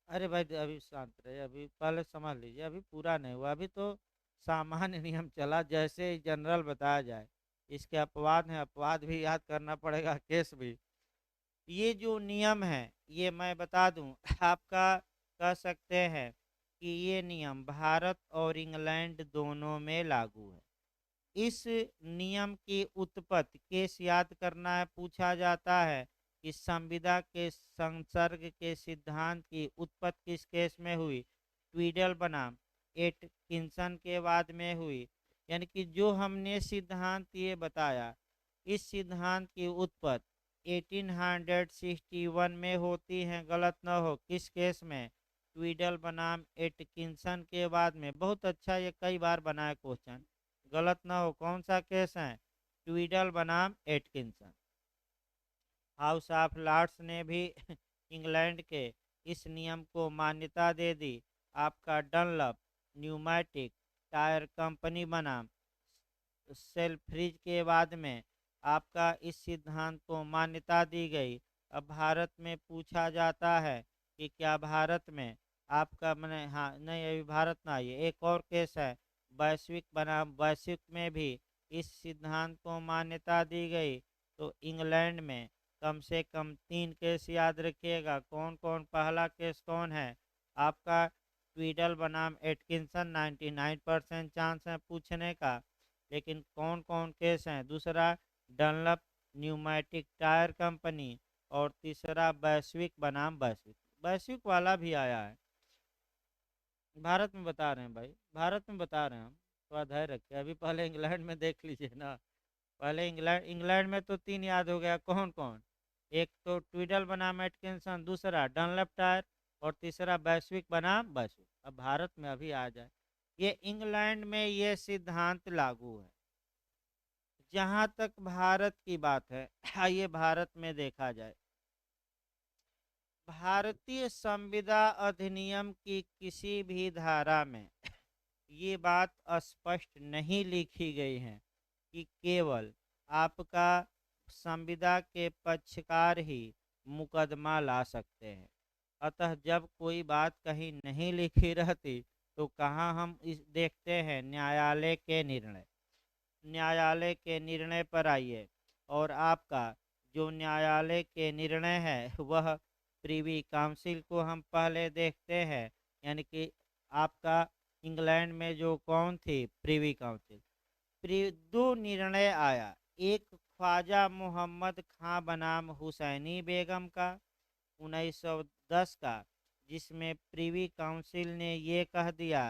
अरे भाई अभी शांत रहे, अभी पहले समझ लीजिए, अभी पूरा नहीं हुआ, अभी तो सामान्य नियम चला, जैसे जनरल बताया जाए। इसके अपवाद हैं, अपवाद भी याद करना पड़ेगा, केस भी। ये जो नियम है ये मैं बता दूं आपका, कह सकते हैं कि ये नियम भारत और इंग्लैंड दोनों में लागू है। इस नियम की उत्पत्ति केस याद करना है, पूछा जाता है कि संविदा के संसर्ग के सिद्धांत की उत्पत्ति किस केस में हुई? ट्वीडल बनाम एटकिंसन के बाद में हुई। यानी कि जो हमने सिद्धांत ये बताया, इस सिद्धांत की उत्पत्ति 1861 में होती है, गलत न हो। किस केस में? ट्वीडल बनाम एटकिंसन के बाद में। बहुत अच्छा, ये कई बार बना है क्वेश्चन, गलत ना हो। कौन सा केस है? ट्वीडल बनाम एटकिंसन। हाउस ऑफ लॉर्ड्स ने भी इंग्लैंड के इस नियम को मान्यता दे दी। आपका डनलप न्यूमैटिक टायर कंपनी बनाम सेल्फ्रिज के बाद में आपका इस सिद्धांत को मान्यता दी गई। अब भारत में पूछा जाता है कि क्या भारत में आपका मैंने, हाँ नहीं अभी भारत ना आइए, एक और केस है वैश्विक बनाम वैश्विक में भी इस सिद्धांत को मान्यता दी गई। तो इंग्लैंड में कम से कम 3 केस याद रखिएगा। कौन कौन? पहला केस कौन है आपका? ट्वीडल बनाम एटकिंसन, 99% चांस है पूछने का। लेकिन कौन कौन केस हैं? दूसरा डनलप न्यूमैटिक टायर कंपनी, और तीसरा वैश्विक बनाम वैश्विक। वैश्विक वाला भी आया है। भारत में बता रहे हैं भाई, भारत में बता रहे हैं हम, थोड़ा धैर्य रखिए। अभी पहले इंग्लैंड में देख लीजिए ना। पहले इंग्लैंड, इंग्लैंड में तो 3 याद हो गया। कौन कौन? एक तो ट्विडल बनाम एटकिंसन, दूसरा डनलप टायर, और तीसरा वैश्विक बनाम वैश्विक। अब भारत में अभी आ जाए, ये इंग्लैंड में ये सिद्धांत लागू है। जहां तक भारत की बात है, आइए भारत में देखा जाए। भारतीय संविदा अधिनियम की किसी भी धारा में ये बात स्पष्ट नहीं लिखी गई है कि केवल आपका संविदा के पक्षकार ही मुकदमा ला सकते हैं। अतः जब कोई बात कहीं नहीं लिखी रहती तो कहाँ हम इस देखते हैं? न्यायालय के निर्णय। न्यायालय के निर्णय पर आइए, और आपका जो न्यायालय के निर्णय है वह प्रीवी काउंसिल को हम पहले देखते हैं। यानी कि आपका इंग्लैंड में जो कौन थी? प्रीवी काउंसिल। दो निर्णय आया। एक ख्वाजा मोहम्मद खां बनाम हुसैनी बेगम का 1910 का, जिसमें प्रिवी काउंसिल ने ये कह दिया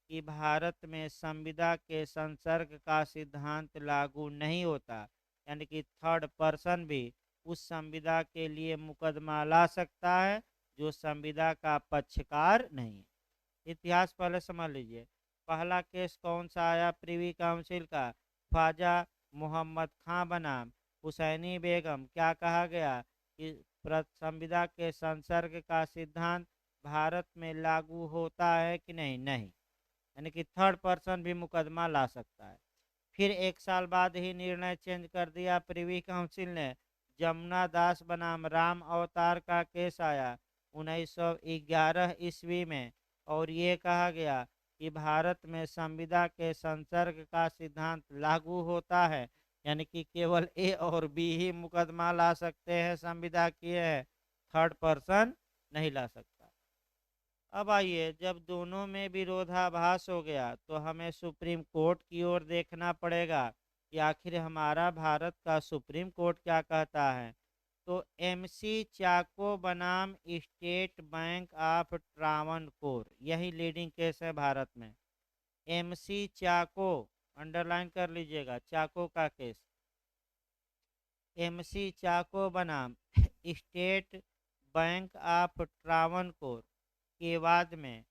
कि भारत में संविदा के संसर्ग का सिद्धांत लागू नहीं होता, यानी कि थर्ड पर्सन भी उस संविदा के लिए मुकदमा ला सकता है जो संविदा का पक्षकार नहीं है। इतिहास पहले समझ लीजिए। पहला केस कौन सा आया प्रिवी काउंसिल का? ख्वाजा मोहम्मद खां बनाम हुसैनी बेगम। क्या कहा गया कि संविदा के संसर्ग का सिद्धांत भारत में लागू होता है कि नहीं? नहीं, यानी कि थर्ड पर्सन भी मुकदमा ला सकता है। फिर एक साल बाद ही निर्णय चेंज कर दिया प्रिवी काउंसिल ने। जमुना दास बनाम राम अवतार का केस आया 1911 ईस्वी में, और ये कहा गया कि भारत में संविदा के संसर्ग का सिद्धांत लागू होता है, यानी कि केवल ए और बी ही मुकदमा ला सकते हैं, संविदा किए है, थर्ड पर्सन नहीं ला सकता। अब आइए, जब दोनों में विरोधाभास हो गया तो हमें सुप्रीम कोर्ट की ओर देखना पड़ेगा कि आखिर हमारा भारत का सुप्रीम कोर्ट क्या कहता है। तो एमसी चाको बनाम स्टेट बैंक ऑफ ट्रावनकोर, यही लीडिंग केस है भारत में। एमसी चाको, अंडरलाइन कर लीजिएगा, चाको का केस। एमसी चाको बनाम स्टेट बैंक ऑफ ट्रावनकोर के बाद में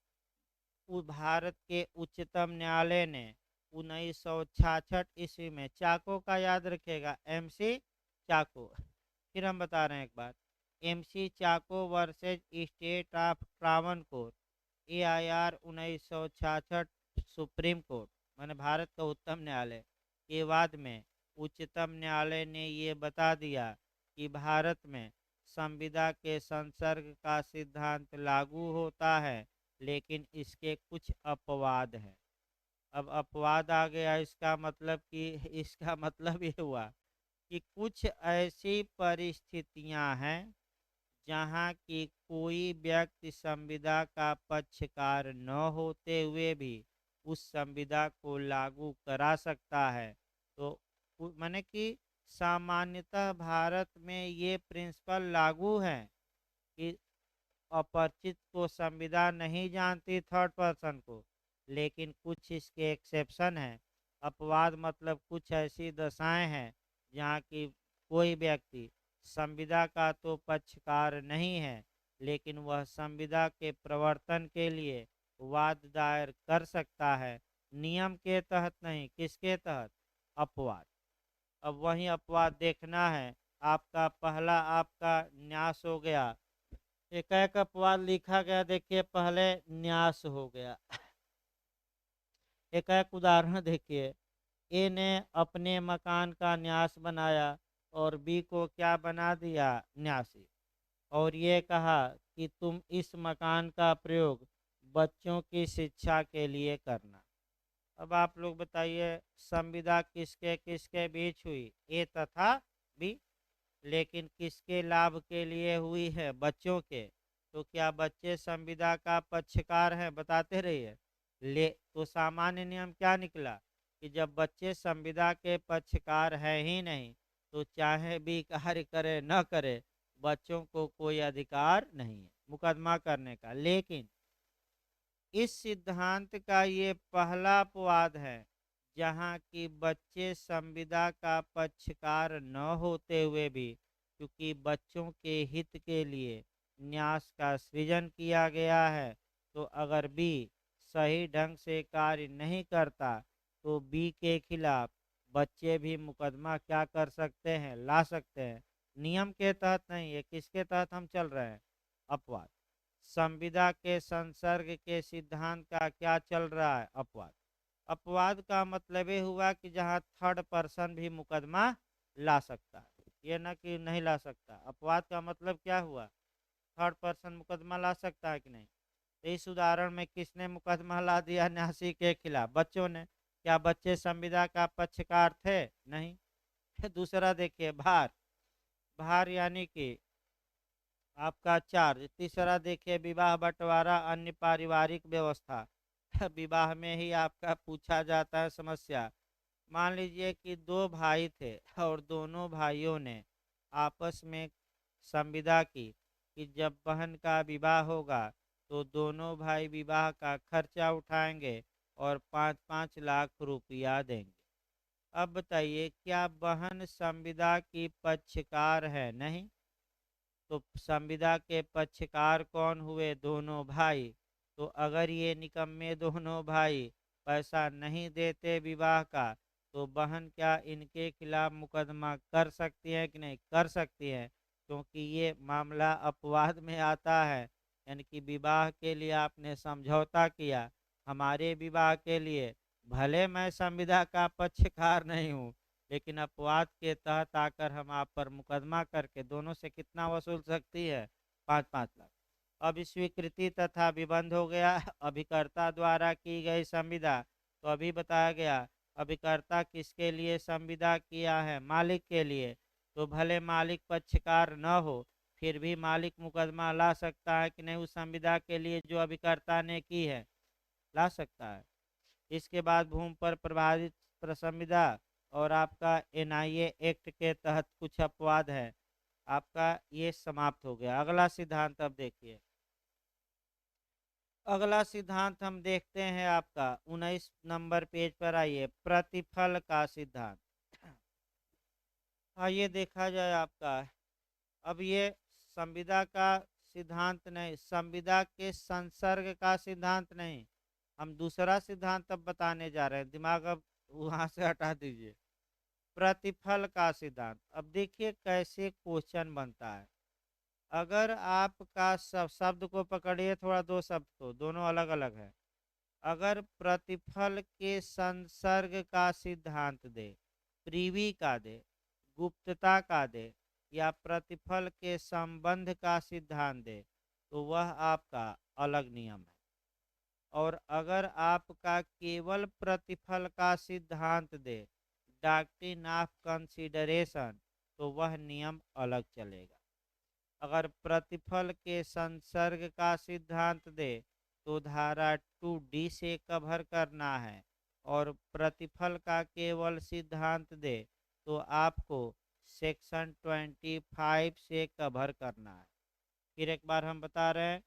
भारत के उच्चतम न्यायालय ने 1966 ईस्वी में, चाको का याद रखिएगा, एमसी चाको, फिर हम बता रहे हैं एक बार, MC Chacko versus state of Travancore, AIR 1966, supreme court माने भारत का उच्चतम न्यायालय के बाद में उच्चतम न्यायालय ने ये बता दिया कि भारत में संविदा के संसर्ग का सिद्धांत लागू होता है, लेकिन इसके कुछ अपवाद हैं। अब अपवाद आ गया, इसका मतलब ये हुआ कि कुछ ऐसी परिस्थितियां हैं जहां की कोई व्यक्ति संविदा का पक्षकार न होते हुए भी उस संविदा को लागू करा सकता है। तो माने कि सामान्यतः भारत में ये प्रिंसिपल लागू है कि अपरिचित को संविदा नहीं जानती थर्ड पर्सन को, लेकिन कुछ इसके एक्सेप्शन हैं। अपवाद मतलब कुछ ऐसी दशाएं हैं जहाँ की कोई व्यक्ति संविदा का तो पक्षकार नहीं है, लेकिन वह संविदा के प्रवर्तन के लिए वाद दायर कर सकता है, नियम के तहत नहीं। किसके तहत? अपवाद। अब वही अपवाद देखना है। आपका पहला आपका न्यास हो गया, एक एक अपवाद लिखा गया, देखिए पहले न्यास हो गया। एक एक उदाहरण देखिए, ए ने अपने मकान का न्यास बनाया और बी को क्या बना दिया? न्यासी। और ये कहा कि तुम इस मकान का प्रयोग बच्चों की शिक्षा के लिए करना। अब आप लोग बताइए, संविदा किसके किसके बीच हुई? ए तथा बी। लेकिन किसके लाभ के लिए हुई है? बच्चों के। तो क्या बच्चे संविदा का पक्षकार हैं? बताते रहिए। ले तो सामान्य नियम क्या निकला कि जब बच्चे संविदा के पक्षकार है ही नहीं, तो चाहे भी कार्य करे न करे, बच्चों को कोई अधिकार नहीं है मुकदमा करने का। लेकिन इस सिद्धांत का ये पहला अपवाद है जहाँ की बच्चे संविदा का पक्षकार न होते हुए भी, क्योंकि बच्चों के हित के लिए न्यास का सृजन किया गया है, तो अगर बी सही ढंग से कार्य नहीं करता तो बी के खिलाफ बच्चे भी मुकदमा क्या कर सकते हैं? ला सकते हैं। नियम के तहत नहीं है। किसके तहत हम चल रहे हैं? अपवाद। संविदा के संसर्ग के सिद्धांत का क्या चल रहा है? अपवाद। अपवाद का मतलब ये हुआ कि जहां थर्ड पर्सन भी मुकदमा ला सकता है, ये ना कि नहीं ला सकता। अपवाद का मतलब क्या हुआ? थर्ड पर्सन मुकदमा ला सकता है कि नहीं? तो इस उदाहरण में किसने मुकदमा ला दिया न्यासी के खिलाफ? बच्चों ने। क्या बच्चे संविदा का पक्षकार थे? नहीं। दूसरा देखिए, भार। भार यानी कि आपका चार्ज। तीसरा देखिए, विवाह बंटवारा अन्य पारिवारिक व्यवस्था। विवाह में ही आपका पूछा जाता है समस्या। मान लीजिए कि दो भाई थे और दोनों भाइयों ने आपस में संविदा की कि जब बहन का विवाह होगा तो दोनों भाई विवाह का खर्चा उठाएंगे और 5-5 लाख रुपया देंगे। अब बताइए, क्या बहन संविदा की पक्षकार है? नहीं। तो संविदा के पक्षकार कौन हुए? दोनों भाई। तो अगर ये निकम्मे दोनों भाई पैसा नहीं देते विवाह का, तो बहन क्या इनके खिलाफ मुकदमा कर सकती है कि नहीं? कर सकती है, क्योंकि ये मामला अपवाद में आता है। यानी कि विवाह के लिए आपने समझौता किया, हमारे विवाह के लिए, भले मैं संविदा का पक्षकार नहीं हूँ, लेकिन अपवाद के तहत आकर हम आप पर मुकदमा करके दोनों से कितना वसूल सकती है? 5-5 लाख। अब स्वीकृति तथा विबंध हो गया अभिकर्ता द्वारा की गई संविदा। तो अभी बताया गया अभिकर्ता किसके लिए संविदा किया है? मालिक के लिए। तो भले मालिक पक्षकार न हो, फिर भी मालिक मुकदमा ला सकता है कि नहीं उस संविदा के लिए जो अभिकर्ता ने की है? ला सकता है। इसके बाद भूमि पर प्रभावित संविदा और आपका एनआईए एक्ट के तहत कुछ अपवाद है, आपका ये समाप्त हो गया। अगला सिद्धांत अब देखिए। अगला सिद्धांत हम देखते हैं, आपका 19 नंबर पेज पर आइए, प्रतिफल का सिद्धांत। आइए देखा जाए आपका। अब ये संविदा का सिद्धांत नहीं, संविदा के संसर्ग का सिद्धांत नहीं, हम दूसरा सिद्धांत अब बताने जा रहे हैं। दिमाग अब वहां से हटा दीजिए। प्रतिफल का सिद्धांत। अब देखिए कैसे क्वेश्चन बनता है। अगर आपका सब शब्द को पकड़िए थोड़ा, दो शब्द को, दोनों अलग अलग है। अगर प्रतिफल के संसर्ग का सिद्धांत दे, प्रीवी का दे, गुप्तता का दे, या प्रतिफल के संबंध का सिद्धांत दे, तो वह आपका अलग नियम है। और अगर आपका केवल प्रतिफल का सिद्धांत दे, डॉक्ट्रिन ऑफ कंसीडरेशन, तो वह नियम अलग चलेगा। अगर प्रतिफल के संसर्ग का सिद्धांत दे तो धारा 2D से कवर करना है, और प्रतिफल का केवल सिद्धांत दे तो आपको सेक्शन 25 से कवर करना है। फिर एक बार हम बता रहे हैं,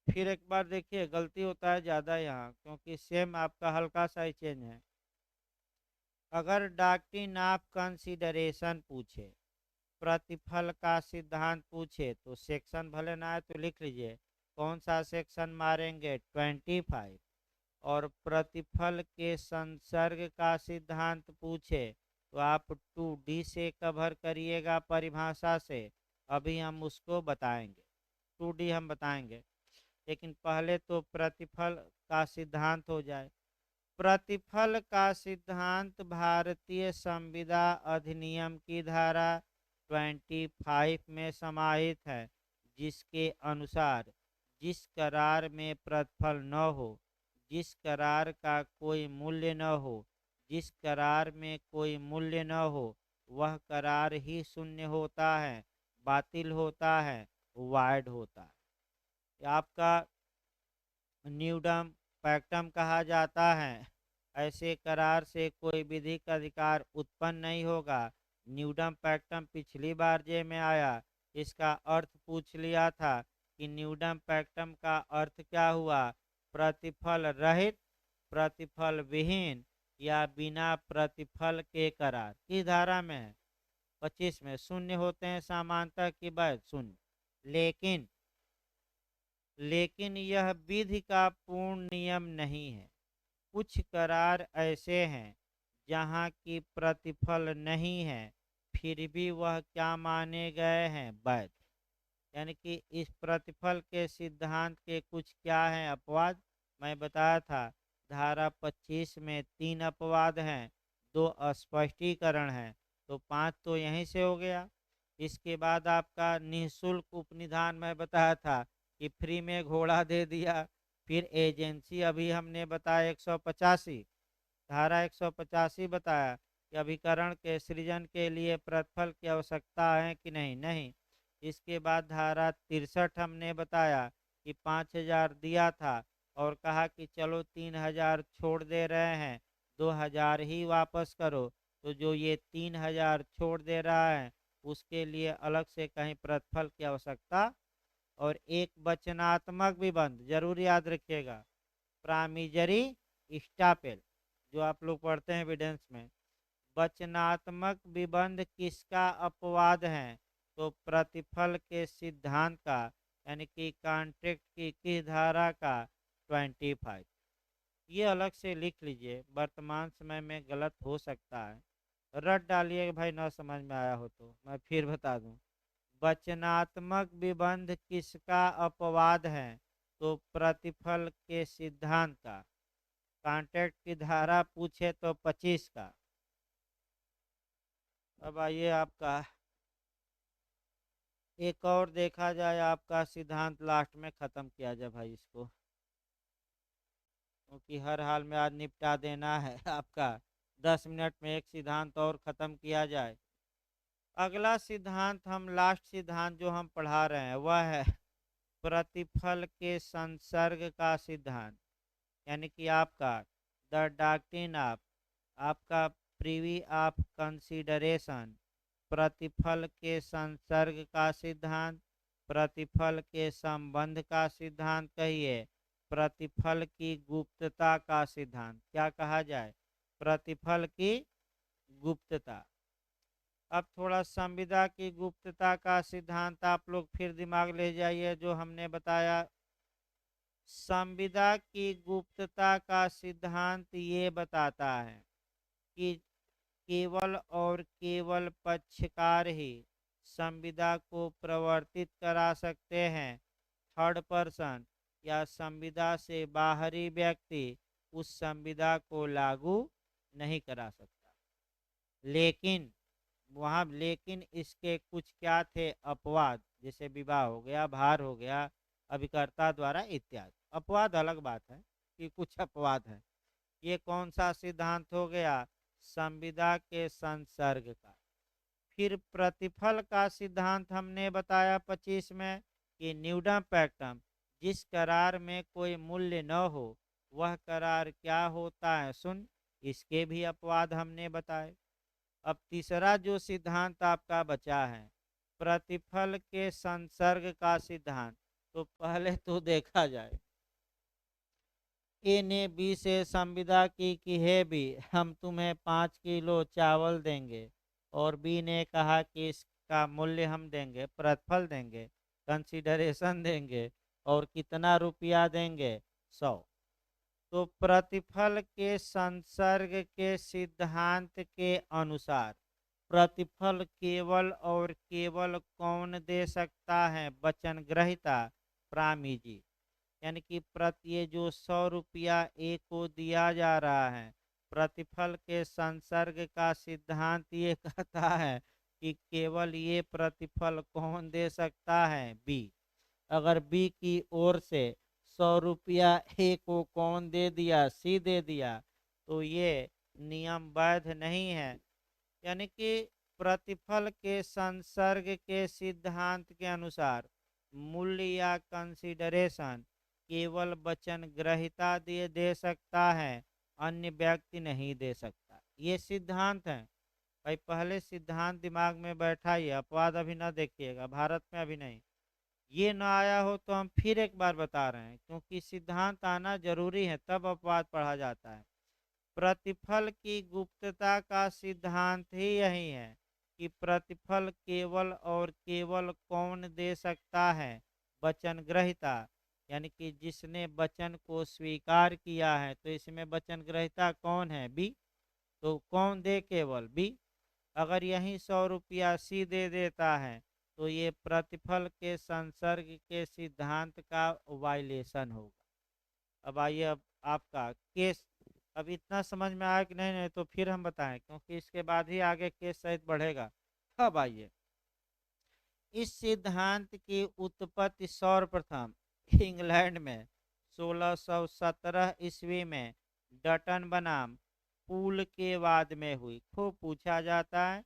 फिर एक बार देखिए, गलती होता है ज़्यादा यहाँ, क्योंकि सेम आपका हल्का सा ही चेंज है। अगर डॉक्ट्रिन ऑफ कंसीडरेशन पूछे, प्रतिफल का सिद्धांत पूछे, तो सेक्शन भले ना है तो लिख लीजिए कौन सा सेक्शन मारेंगे, 25। और प्रतिफल के संसर्ग का सिद्धांत पूछे तो आप 2D से कवर करिएगा परिभाषा से। अभी हम उसको बताएंगे, 2D हम बताएंगे, लेकिन पहले तो प्रतिफल का सिद्धांत हो जाए। प्रतिफल का सिद्धांत भारतीय संविदा अधिनियम की धारा 25 में समाहित है, जिसके अनुसार जिस करार में प्रतिफल न हो, जिस करार का कोई मूल्य न हो, जिस करार में कोई मूल्य न हो, वह करार ही शून्य होता है, बातिल होता है, वाइड होता है। आपका न्यूडम पैक्टम कहा जाता है। ऐसे करार से कोई विधिक अधिकार उत्पन्न नहीं होगा। न्यूडम पैक्टम पिछली बार जे में आया, इसका अर्थ पूछ लिया था कि न्यूडम पैक्टम का अर्थ क्या हुआ? प्रतिफल रहित, प्रतिफल विहीन, या बिना प्रतिफल के करार। किस धारा में है? 25 में। शून्य होते हैं समानता की बात, शून्य। लेकिन यह विधि का पूर्ण नियम नहीं है। कुछ करार ऐसे हैं जहाँ की प्रतिफल नहीं है, फिर भी वह क्या माने गए हैं? वैध। यानी कि इस प्रतिफल के सिद्धांत के कुछ क्या हैं? अपवाद। मैं बताया था धारा 25 में 3 अपवाद हैं, 2 स्पष्टीकरण हैं, तो 5 तो यहीं से हो गया। इसके बाद आपका निःशुल्क उपनिधान मैं बताया था कि फ्री में घोड़ा दे दिया। फिर एजेंसी अभी हमने बताया 185, धारा 185 बताया कि अभिकरण के सृजन के लिए प्रतिफल की आवश्यकता है कि नहीं? नहीं। इसके बाद धारा 63 हमने बताया कि 5,000 दिया था और कहा कि चलो 3,000 छोड़ दे रहे हैं, 2,000 ही वापस करो। तो जो ये 3,000 छोड़ दे रहा है उसके लिए अलग से कहीं प्रतिफल की आवश्यकता। और एक वचनात्मक विबंध जरूर याद रखिएगा, प्रामिजरी स्टापेल, जो आप लोग पढ़ते हैं एविडेंस में। वचनात्मक विबंध किसका अपवाद है? तो प्रतिफल के सिद्धांत का, यानी कि कॉन्ट्रैक्ट की किस धारा का? 25। ये अलग से लिख लीजिए, वर्तमान समय में गलत हो सकता है, रट डालिए भाई, ना समझ में आया हो तो मैं फिर बता दूं। वचनात्मक विबंध किसका अपवाद है? तो प्रतिफल के सिद्धांत का। कॉन्ट्रैक्ट की धारा पूछे तो 25 का। अब आइए आपका एक और देखा जाए, आपका सिद्धांत लास्ट में खत्म किया जाए भाई इसको, क्योंकि हर हाल में आज निपटा देना है आपका। 10 मिनट में एक सिद्धांत और खत्म किया जाए। अगला सिद्धांत, हम लास्ट सिद्धांत जो हम पढ़ा रहे हैं वह है प्रतिफल के संसर्ग का सिद्धांत, यानी कि आपका द डॉक्ट्रिन ऑफ, आपका प्रीवी ऑफ कंसीडरेशन, प्रतिफल के संसर्ग का सिद्धांत, प्रतिफल के संबंध का सिद्धांत कहिए, प्रतिफल की गुप्तता का सिद्धांत। क्या कहा जाए? प्रतिफल की गुप्तता। अब थोड़ा संविदा की गुप्तता का सिद्धांत आप लोग फिर दिमाग ले जाइए, जो हमने बताया। संविदा की गुप्तता का सिद्धांत ये बताता है कि केवल और केवल पक्षकार ही संविदा को प्रवर्तित करा सकते हैं। थर्ड पर्सन या संविदा से बाहरी व्यक्ति उस संविदा को लागू नहीं करा सकता। लेकिन वहाँ, लेकिन इसके कुछ क्या थे? अपवाद, जैसे विवाह हो गया, भार हो गया, अभिकर्ता द्वारा इत्यादि। अपवाद अलग बात है कि कुछ अपवाद है। ये कौन सा सिद्धांत हो गया? संविदा के संसर्ग का। फिर प्रतिफल का सिद्धांत हमने बताया 25 में कि न्यूडम पैक्टम, जिस करार में कोई मूल्य न हो वह करार क्या होता है? सुन, इसके भी अपवाद हमने बताए। अब तीसरा जो सिद्धांत आपका बचा है, प्रतिफल के संसर्ग का सिद्धांत। तो पहले तो देखा जाए, ए ने बी से संविदा की कि हे बी, हम तुम्हें 5 किलो चावल देंगे, और बी ने कहा कि इसका मूल्य हम देंगे, प्रतिफल देंगे, कंसिडरेशन देंगे, और कितना रुपया देंगे? 100। तो प्रतिफल के संसर्ग के सिद्धांत के अनुसार प्रतिफल केवल और केवल कौन दे सकता है? वचन ग्रहिता, प्रामीजी। यानी कि प्रति ये जो 100 रुपया ए को दिया जा रहा है, प्रतिफल के संसर्ग का सिद्धांत ये कहता है कि केवल ये प्रतिफल कौन दे सकता है? बी। अगर बी की ओर से 100 रुपया ए को कौन दे दिया? सी दे दिया, तो ये नियम वैध नहीं है। यानी कि प्रतिफल के संसर्ग के सिद्धांत के अनुसार मूल्य या कंसिडरेशन केवल वचन ग्रहिता दे सकता है, अन्य व्यक्ति नहीं दे सकता। ये सिद्धांत है भाई, पहले सिद्धांत दिमाग में बैठाइए, अपवाद अभी ना देखिएगा, भारत में अभी नहीं। ये ना आया हो तो हम फिर एक बार बता रहे हैं, क्योंकि सिद्धांत आना जरूरी है, तब अपवाद पढ़ा जाता है। प्रतिफल की गुप्तता का सिद्धांत ही यही है कि प्रतिफल केवल और केवल कौन दे सकता है? वचन ग्रहिता, यानी कि जिसने वचन को स्वीकार किया है। तो इसमें वचन ग्रहिता कौन है? बी। तो कौन दे? केवल बी। अगर यही 100 रुपया सी दे देता है तो ये प्रतिफल के संसर्ग के सिद्धांत का वायलेशन होगा। अब आइए, अब आपका केस, अब इतना समझ में आया कि नहीं? नहीं तो फिर हम बताएं, क्योंकि इसके बाद ही आगे केस सहित बढ़ेगा। अब आइए, इस सिद्धांत की उत्पत्ति सर्वप्रथम इंग्लैंड में 1617 ईस्वी में डटन बनाम पुल के वाद में हुई। खूब पूछा जाता है,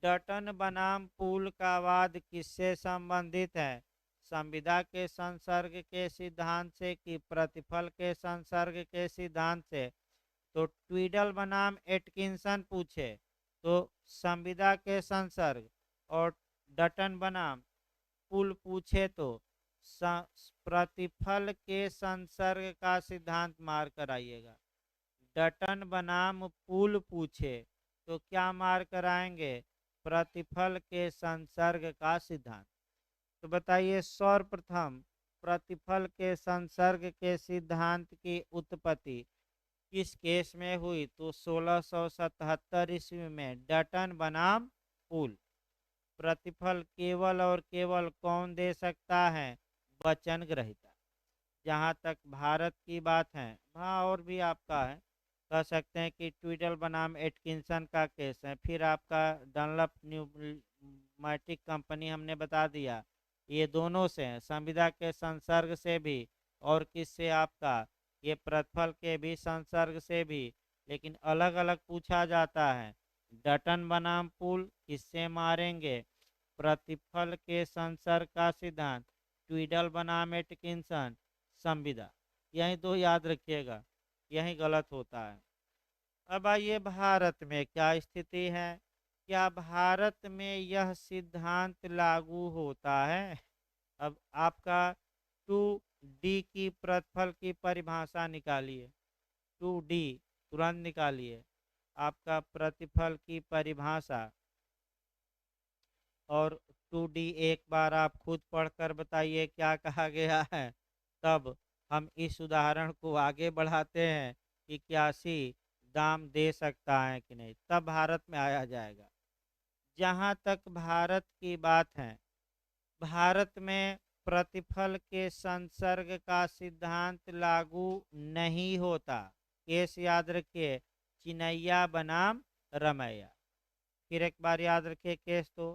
डटन बनाम पुल का वाद किससे संबंधित है? संविदा के संसर्ग के सिद्धांत से कि प्रतिफल के संसर्ग के सिद्धांत से? तो ट्वीडल बनाम एटकिंसन पूछे तो संविदा के संसर्ग, और डटन बनाम पुल पूछे तो प्रतिफल के संसर्ग का सिद्धांत मार कर आइएगा। डटन बनाम पुल पूछे तो क्या मार कर आएंगे? प्रतिफल के संसर्ग का सिद्धांत। तो बताइए सर्वप्रथम प्रतिफल के संसर्ग के सिद्धांत की उत्पत्ति किस केस में हुई? तो 1677 ईस्वी में डटन बनाम पुल। प्रतिफल केवल और केवल कौन दे सकता है? वचन ग्रहीता। जहाँ तक भारत की बात है, हाँ और भी आपका है, कह सकते हैं कि ट्विडल बनाम एटकिंसन का केस है। फिर आपका डनलप न्यूमैटिक कंपनी हमने बता दिया, ये दोनों से हैं, संविदा के संसर्ग से भी और किससे? आपका ये प्रतिफल के भी संसर्ग से भी, लेकिन अलग अलग पूछा जाता है। डटन बनाम पुल किससे मारेंगे? प्रतिफल के संसर्ग का सिद्धांत। ट्विडल बनाम एटकिंसन संविदा। यही दो याद रखिएगा, यही गलत होता है। अब आइए भारत में क्या स्थिति है? क्या भारत में यह सिद्धांत लागू होता है? अब आपका 2D की प्रतिफल की परिभाषा निकालिए, 2D तुरंत निकालिए आपका प्रतिफल की परिभाषा, और 2D एक बार आप खुद पढ़कर बताइए क्या कहा गया है, तब हम इस उदाहरण को आगे बढ़ाते हैं कि क्या सी दाम दे सकता है कि नहीं, तब भारत में आया जाएगा। जहाँ तक भारत की बात है, भारत में प्रतिफल के संसर्ग का सिद्धांत लागू नहीं होता। केस याद रखिए, चिनैया बनाम रमैया। फिर एक बार याद रखिए केस, तो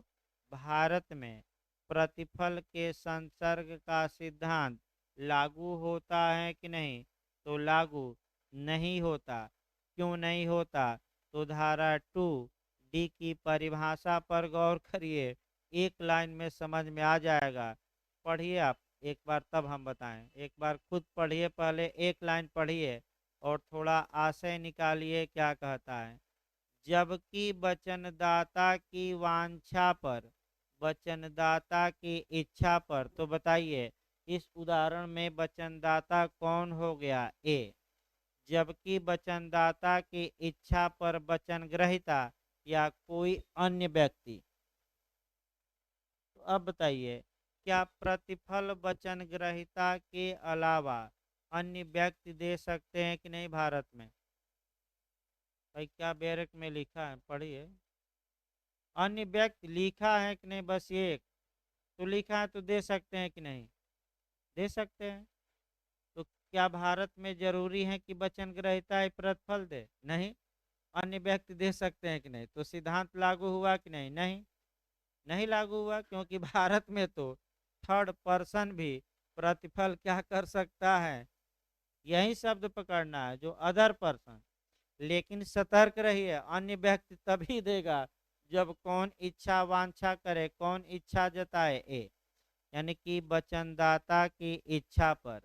भारत में प्रतिफल के संसर्ग का सिद्धांत लागू होता है कि नहीं? तो लागू नहीं होता। क्यों नहीं होता? तो धारा 2D की परिभाषा पर गौर करिए, एक लाइन में समझ में आ जाएगा। पढ़िए आप एक बार तब हम बताएं, एक बार खुद पढ़िए, पहले एक लाइन पढ़िए और थोड़ा आशय निकालिए क्या कहता है। जबकि वचनदाता की वांछा पर, वचनदाता की इच्छा पर, तो बताइए इस उदाहरण में वचनदाता कौन हो गया? ए। जबकि वचनदाता की इच्छा पर वचन ग्रहीता या कोई अन्य व्यक्ति। तो अब बताइए क्या प्रतिफल वचन ग्रहीता के अलावा अन्य व्यक्ति दे सकते हैं कि नहीं भारत में? भाई क्या बैरक में लिखा है, पढ़िए। अन्य व्यक्ति लिखा है कि नहीं? बस एक तो लिखा है, तो दे सकते हैं कि नहीं? दे सकते हैं। तो क्या भारत में जरूरी है कि वचन ग्रहीता ही प्रतिफल दे? नहीं। अन्य व्यक्ति दे सकते हैं कि नहीं? तो सिद्धांत लागू हुआ कि नहीं? नहीं, नहीं लागू हुआ, क्योंकि भारत में तो थर्ड पर्सन भी प्रतिफल क्या कर सकता है? यही शब्द पकड़ना है, जो अदर पर्सन। लेकिन सतर्क रहिए, अन्य व्यक्ति तभी देगा जब कौन इच्छा वांछा करे, कौन इच्छा जताए? ए। यानी कि वचनदाता की इच्छा पर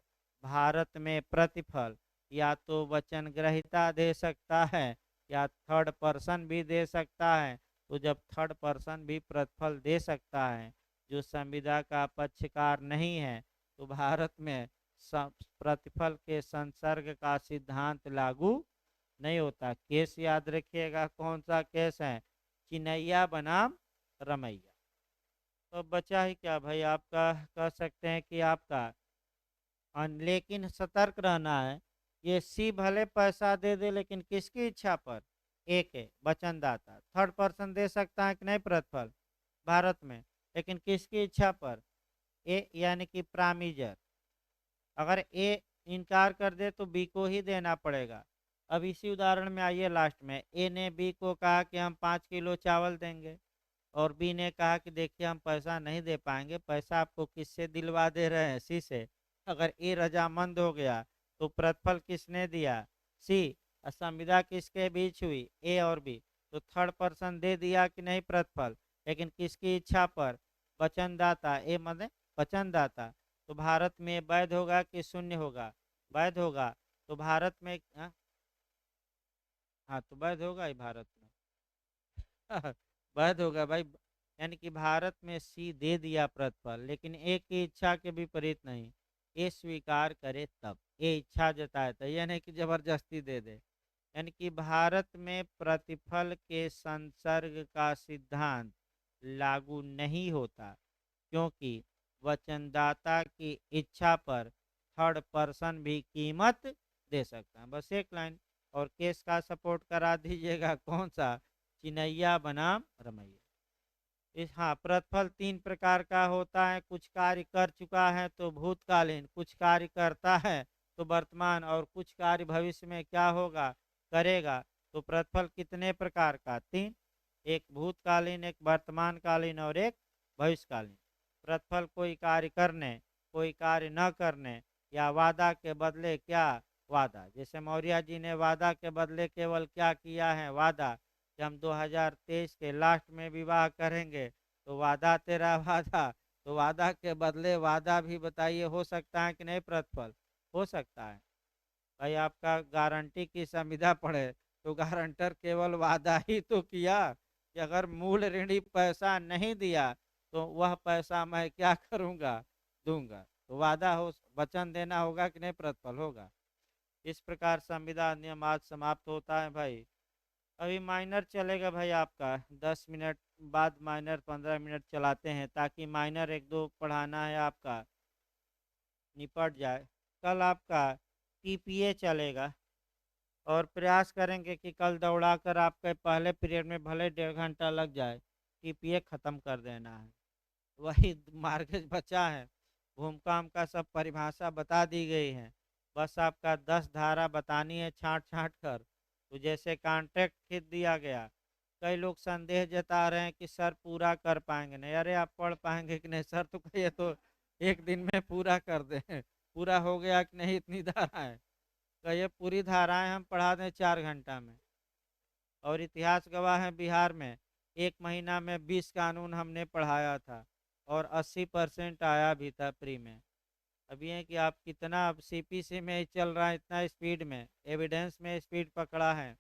भारत में प्रतिफल या तो वचन ग्रहीता दे सकता है या थर्ड पर्सन भी दे सकता है। तो जब थर्ड पर्सन भी प्रतिफल दे सकता है जो संविदा का पक्षकार नहीं है, तो भारत में प्रतिफल के संसर्ग का सिद्धांत लागू नहीं होता। केस याद रखिएगा, कौन सा केस है? चिनैया बनाम रमैया। तो बचा ही क्या भाई आपका, कह सकते हैं कि आपका लेकिन सतर्क रहना है। ये सी भले पैसा दे दे, लेकिन किसकी इच्छा पर? एक है वचनदाता। थर्ड पर्सन दे सकता है कि नहीं प्रतिफल भारत में, लेकिन किसकी इच्छा पर? ए यानी कि प्रामिजर। अगर ए इनकार कर दे तो बी को ही देना पड़ेगा। अब इसी उदाहरण में आइए, लास्ट में ए ने बी को कहा कि हम 5 किलो चावल देंगे, और बी ने कहा कि देखिए हम पैसा नहीं दे पाएंगे। पैसा आपको किससे दिलवा दे रहे हैं? सी से। अगर ए रजामंद हो गया तो प्रतिफल किसने दिया? सी। संविदा किसके बीच हुई? ए और बी। तो थर्ड पर्सन दे दिया कि नहीं प्रतिफल, लेकिन किसकी इच्छा पर? वचनदाता। ए मतलब वचनदाता। तो भारत में वैध होगा कि शून्य होगा? वैध होगा। तो भारत में हाँ तो वैध होगा ही भारत में। वैध होगा भाई। यानी कि भारत में सी दे दिया प्रतिफल, लेकिन एक की इच्छा के विपरीत नहीं, ये स्वीकार करे तब, ये इच्छा जताए तो, ये नहीं कि जबरदस्ती दे दे। यानी कि भारत में प्रतिफल के संसर्ग का सिद्धांत लागू नहीं होता, क्योंकि वचनदाता की इच्छा पर थर्ड पर्सन भी कीमत दे सकता है। बस एक लाइन। और केस का सपोर्ट करा दीजिएगा, कौन सा? चिनैया बनाम रमैया। इस हाँ, प्रतिफल तीन प्रकार का होता है। कुछ कार्य कर चुका है तो भूतकालीन, कुछ कार्य करता है तो वर्तमान, और कुछ कार्य भविष्य में क्या होगा, करेगा। तो प्रतिफल कितने प्रकार का? तीन। एक भूतकालीन, एक वर्तमानकालीन और एक भविष्यकालीन। प्रतिफल कोई कार्य करने, कोई कार्य न करने, या वादा के बदले क्या, वादा। जैसे मौर्य जी ने वादा के बदले केवल क्या किया है, वादा कि हम 2023 के लास्ट में विवाह करेंगे। तो वादा तेरा वादा, तो वादा के बदले वादा भी बताइए, हो सकता है कि नहीं प्रतिफल? हो सकता है। भाई आपका गारंटी की संविदा पढ़े तो गारंटर केवल वादा ही तो किया कि अगर मूल ऋणी पैसा नहीं दिया तो वह पैसा मैं क्या करूंगा, दूंगा। तो वादा हो, वचन देना होगा कि नहीं, प्रतिफल होगा। इस प्रकार संविदा नियम आज समाप्त होता है भाई। अभी माइनर चलेगा भाई आपका 10 मिनट बाद, माइनर 15 मिनट चलाते हैं, ताकि माइनर एक दो पढ़ाना है आपका, निपट जाए। कल आपका टीपीए चलेगा, और प्रयास करेंगे कि कल दौड़ा कर आपके पहले पीरियड में भले 1.5 घंटा लग जाए, टीपीए ख़त्म कर देना है। वही मार्केज बचा है। भूमिकाम का सब परिभाषा बता दी गई है। बस आपका 10 धारा बतानी है छांट छांट कर। तो जैसे कॉन्ट्रैक्ट खींच दिया गया, कई लोग संदेह जता रहे हैं कि सर पूरा कर पाएंगे नहीं। अरे आप पढ़ पाएंगे कि नहीं सर? तो कहिए तो एक दिन में पूरा कर दें। पूरा हो गया कि नहीं इतनी धाराएं? कहिए पूरी धाराएं हम पढ़ा दें 4 घंटा में। और इतिहास गवाह है, बिहार में 1 महीना में 20 कानून हमने पढ़ाया था, और 80% आया भी था प्री में। अब ये है कि आप कितना, अब सीपीसी में ही चल रहा है इतना स्पीड में, एविडेंस में स्पीड पकड़ा है,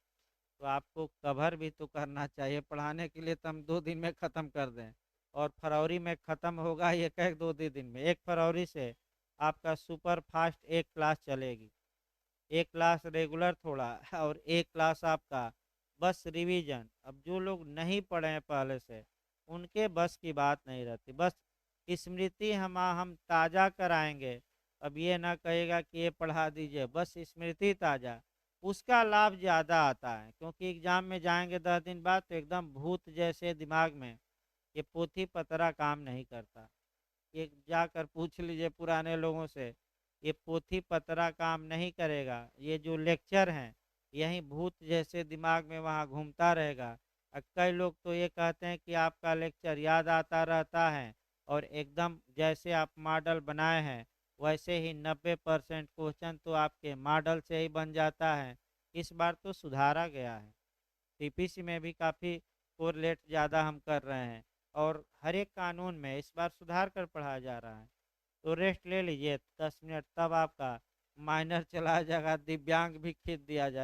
तो आपको कवर भी तो करना चाहिए। पढ़ाने के लिए तो हम 2 दिन में ख़त्म कर दें, और फरवरी में ख़त्म होगा ये कह, 2 दिन में। 1 फरवरी से आपका सुपर फास्ट एक क्लास चलेगी। एक क्लास रेगुलर थोड़ा, और एक क्लास आपका बस रिवीजन। अब जो लोग नहीं पढ़े हैं पहले से, उनके बस की बात नहीं रहती। बस स्मृति हम ताज़ा कराएंगे। अब ये ना कहेगा कि ये पढ़ा दीजिए, बस स्मृति ताज़ा, उसका लाभ ज़्यादा आता है। क्योंकि एग्जाम में जाएंगे 10 दिन बाद तो एकदम भूत जैसे दिमाग में, ये पोथी पतरा काम नहीं करता। ये जाकर पूछ लीजिए पुराने लोगों से, ये पोथी पतरा काम नहीं करेगा। ये जो लेक्चर हैं, यही भूत जैसे दिमाग में वहाँ घूमता रहेगा। कई लोग तो ये कहते हैं कि आपका लेक्चर याद आता रहता है, और एकदम जैसे आप मॉडल बनाए हैं वैसे ही 90% क्वेश्चन तो आपके मॉडल से ही बन जाता है। इस बार तो सुधारा गया है, टीपीसी में भी काफ़ी कोरिलेट ज़्यादा हम कर रहे हैं, और हर एक कानून में इस बार सुधार कर पढ़ाया जा रहा है। तो रेस्ट ले लीजिए 10 मिनट, तब आपका माइनर चला जाएगा, दिव्यांग भी खींच दिया जाए।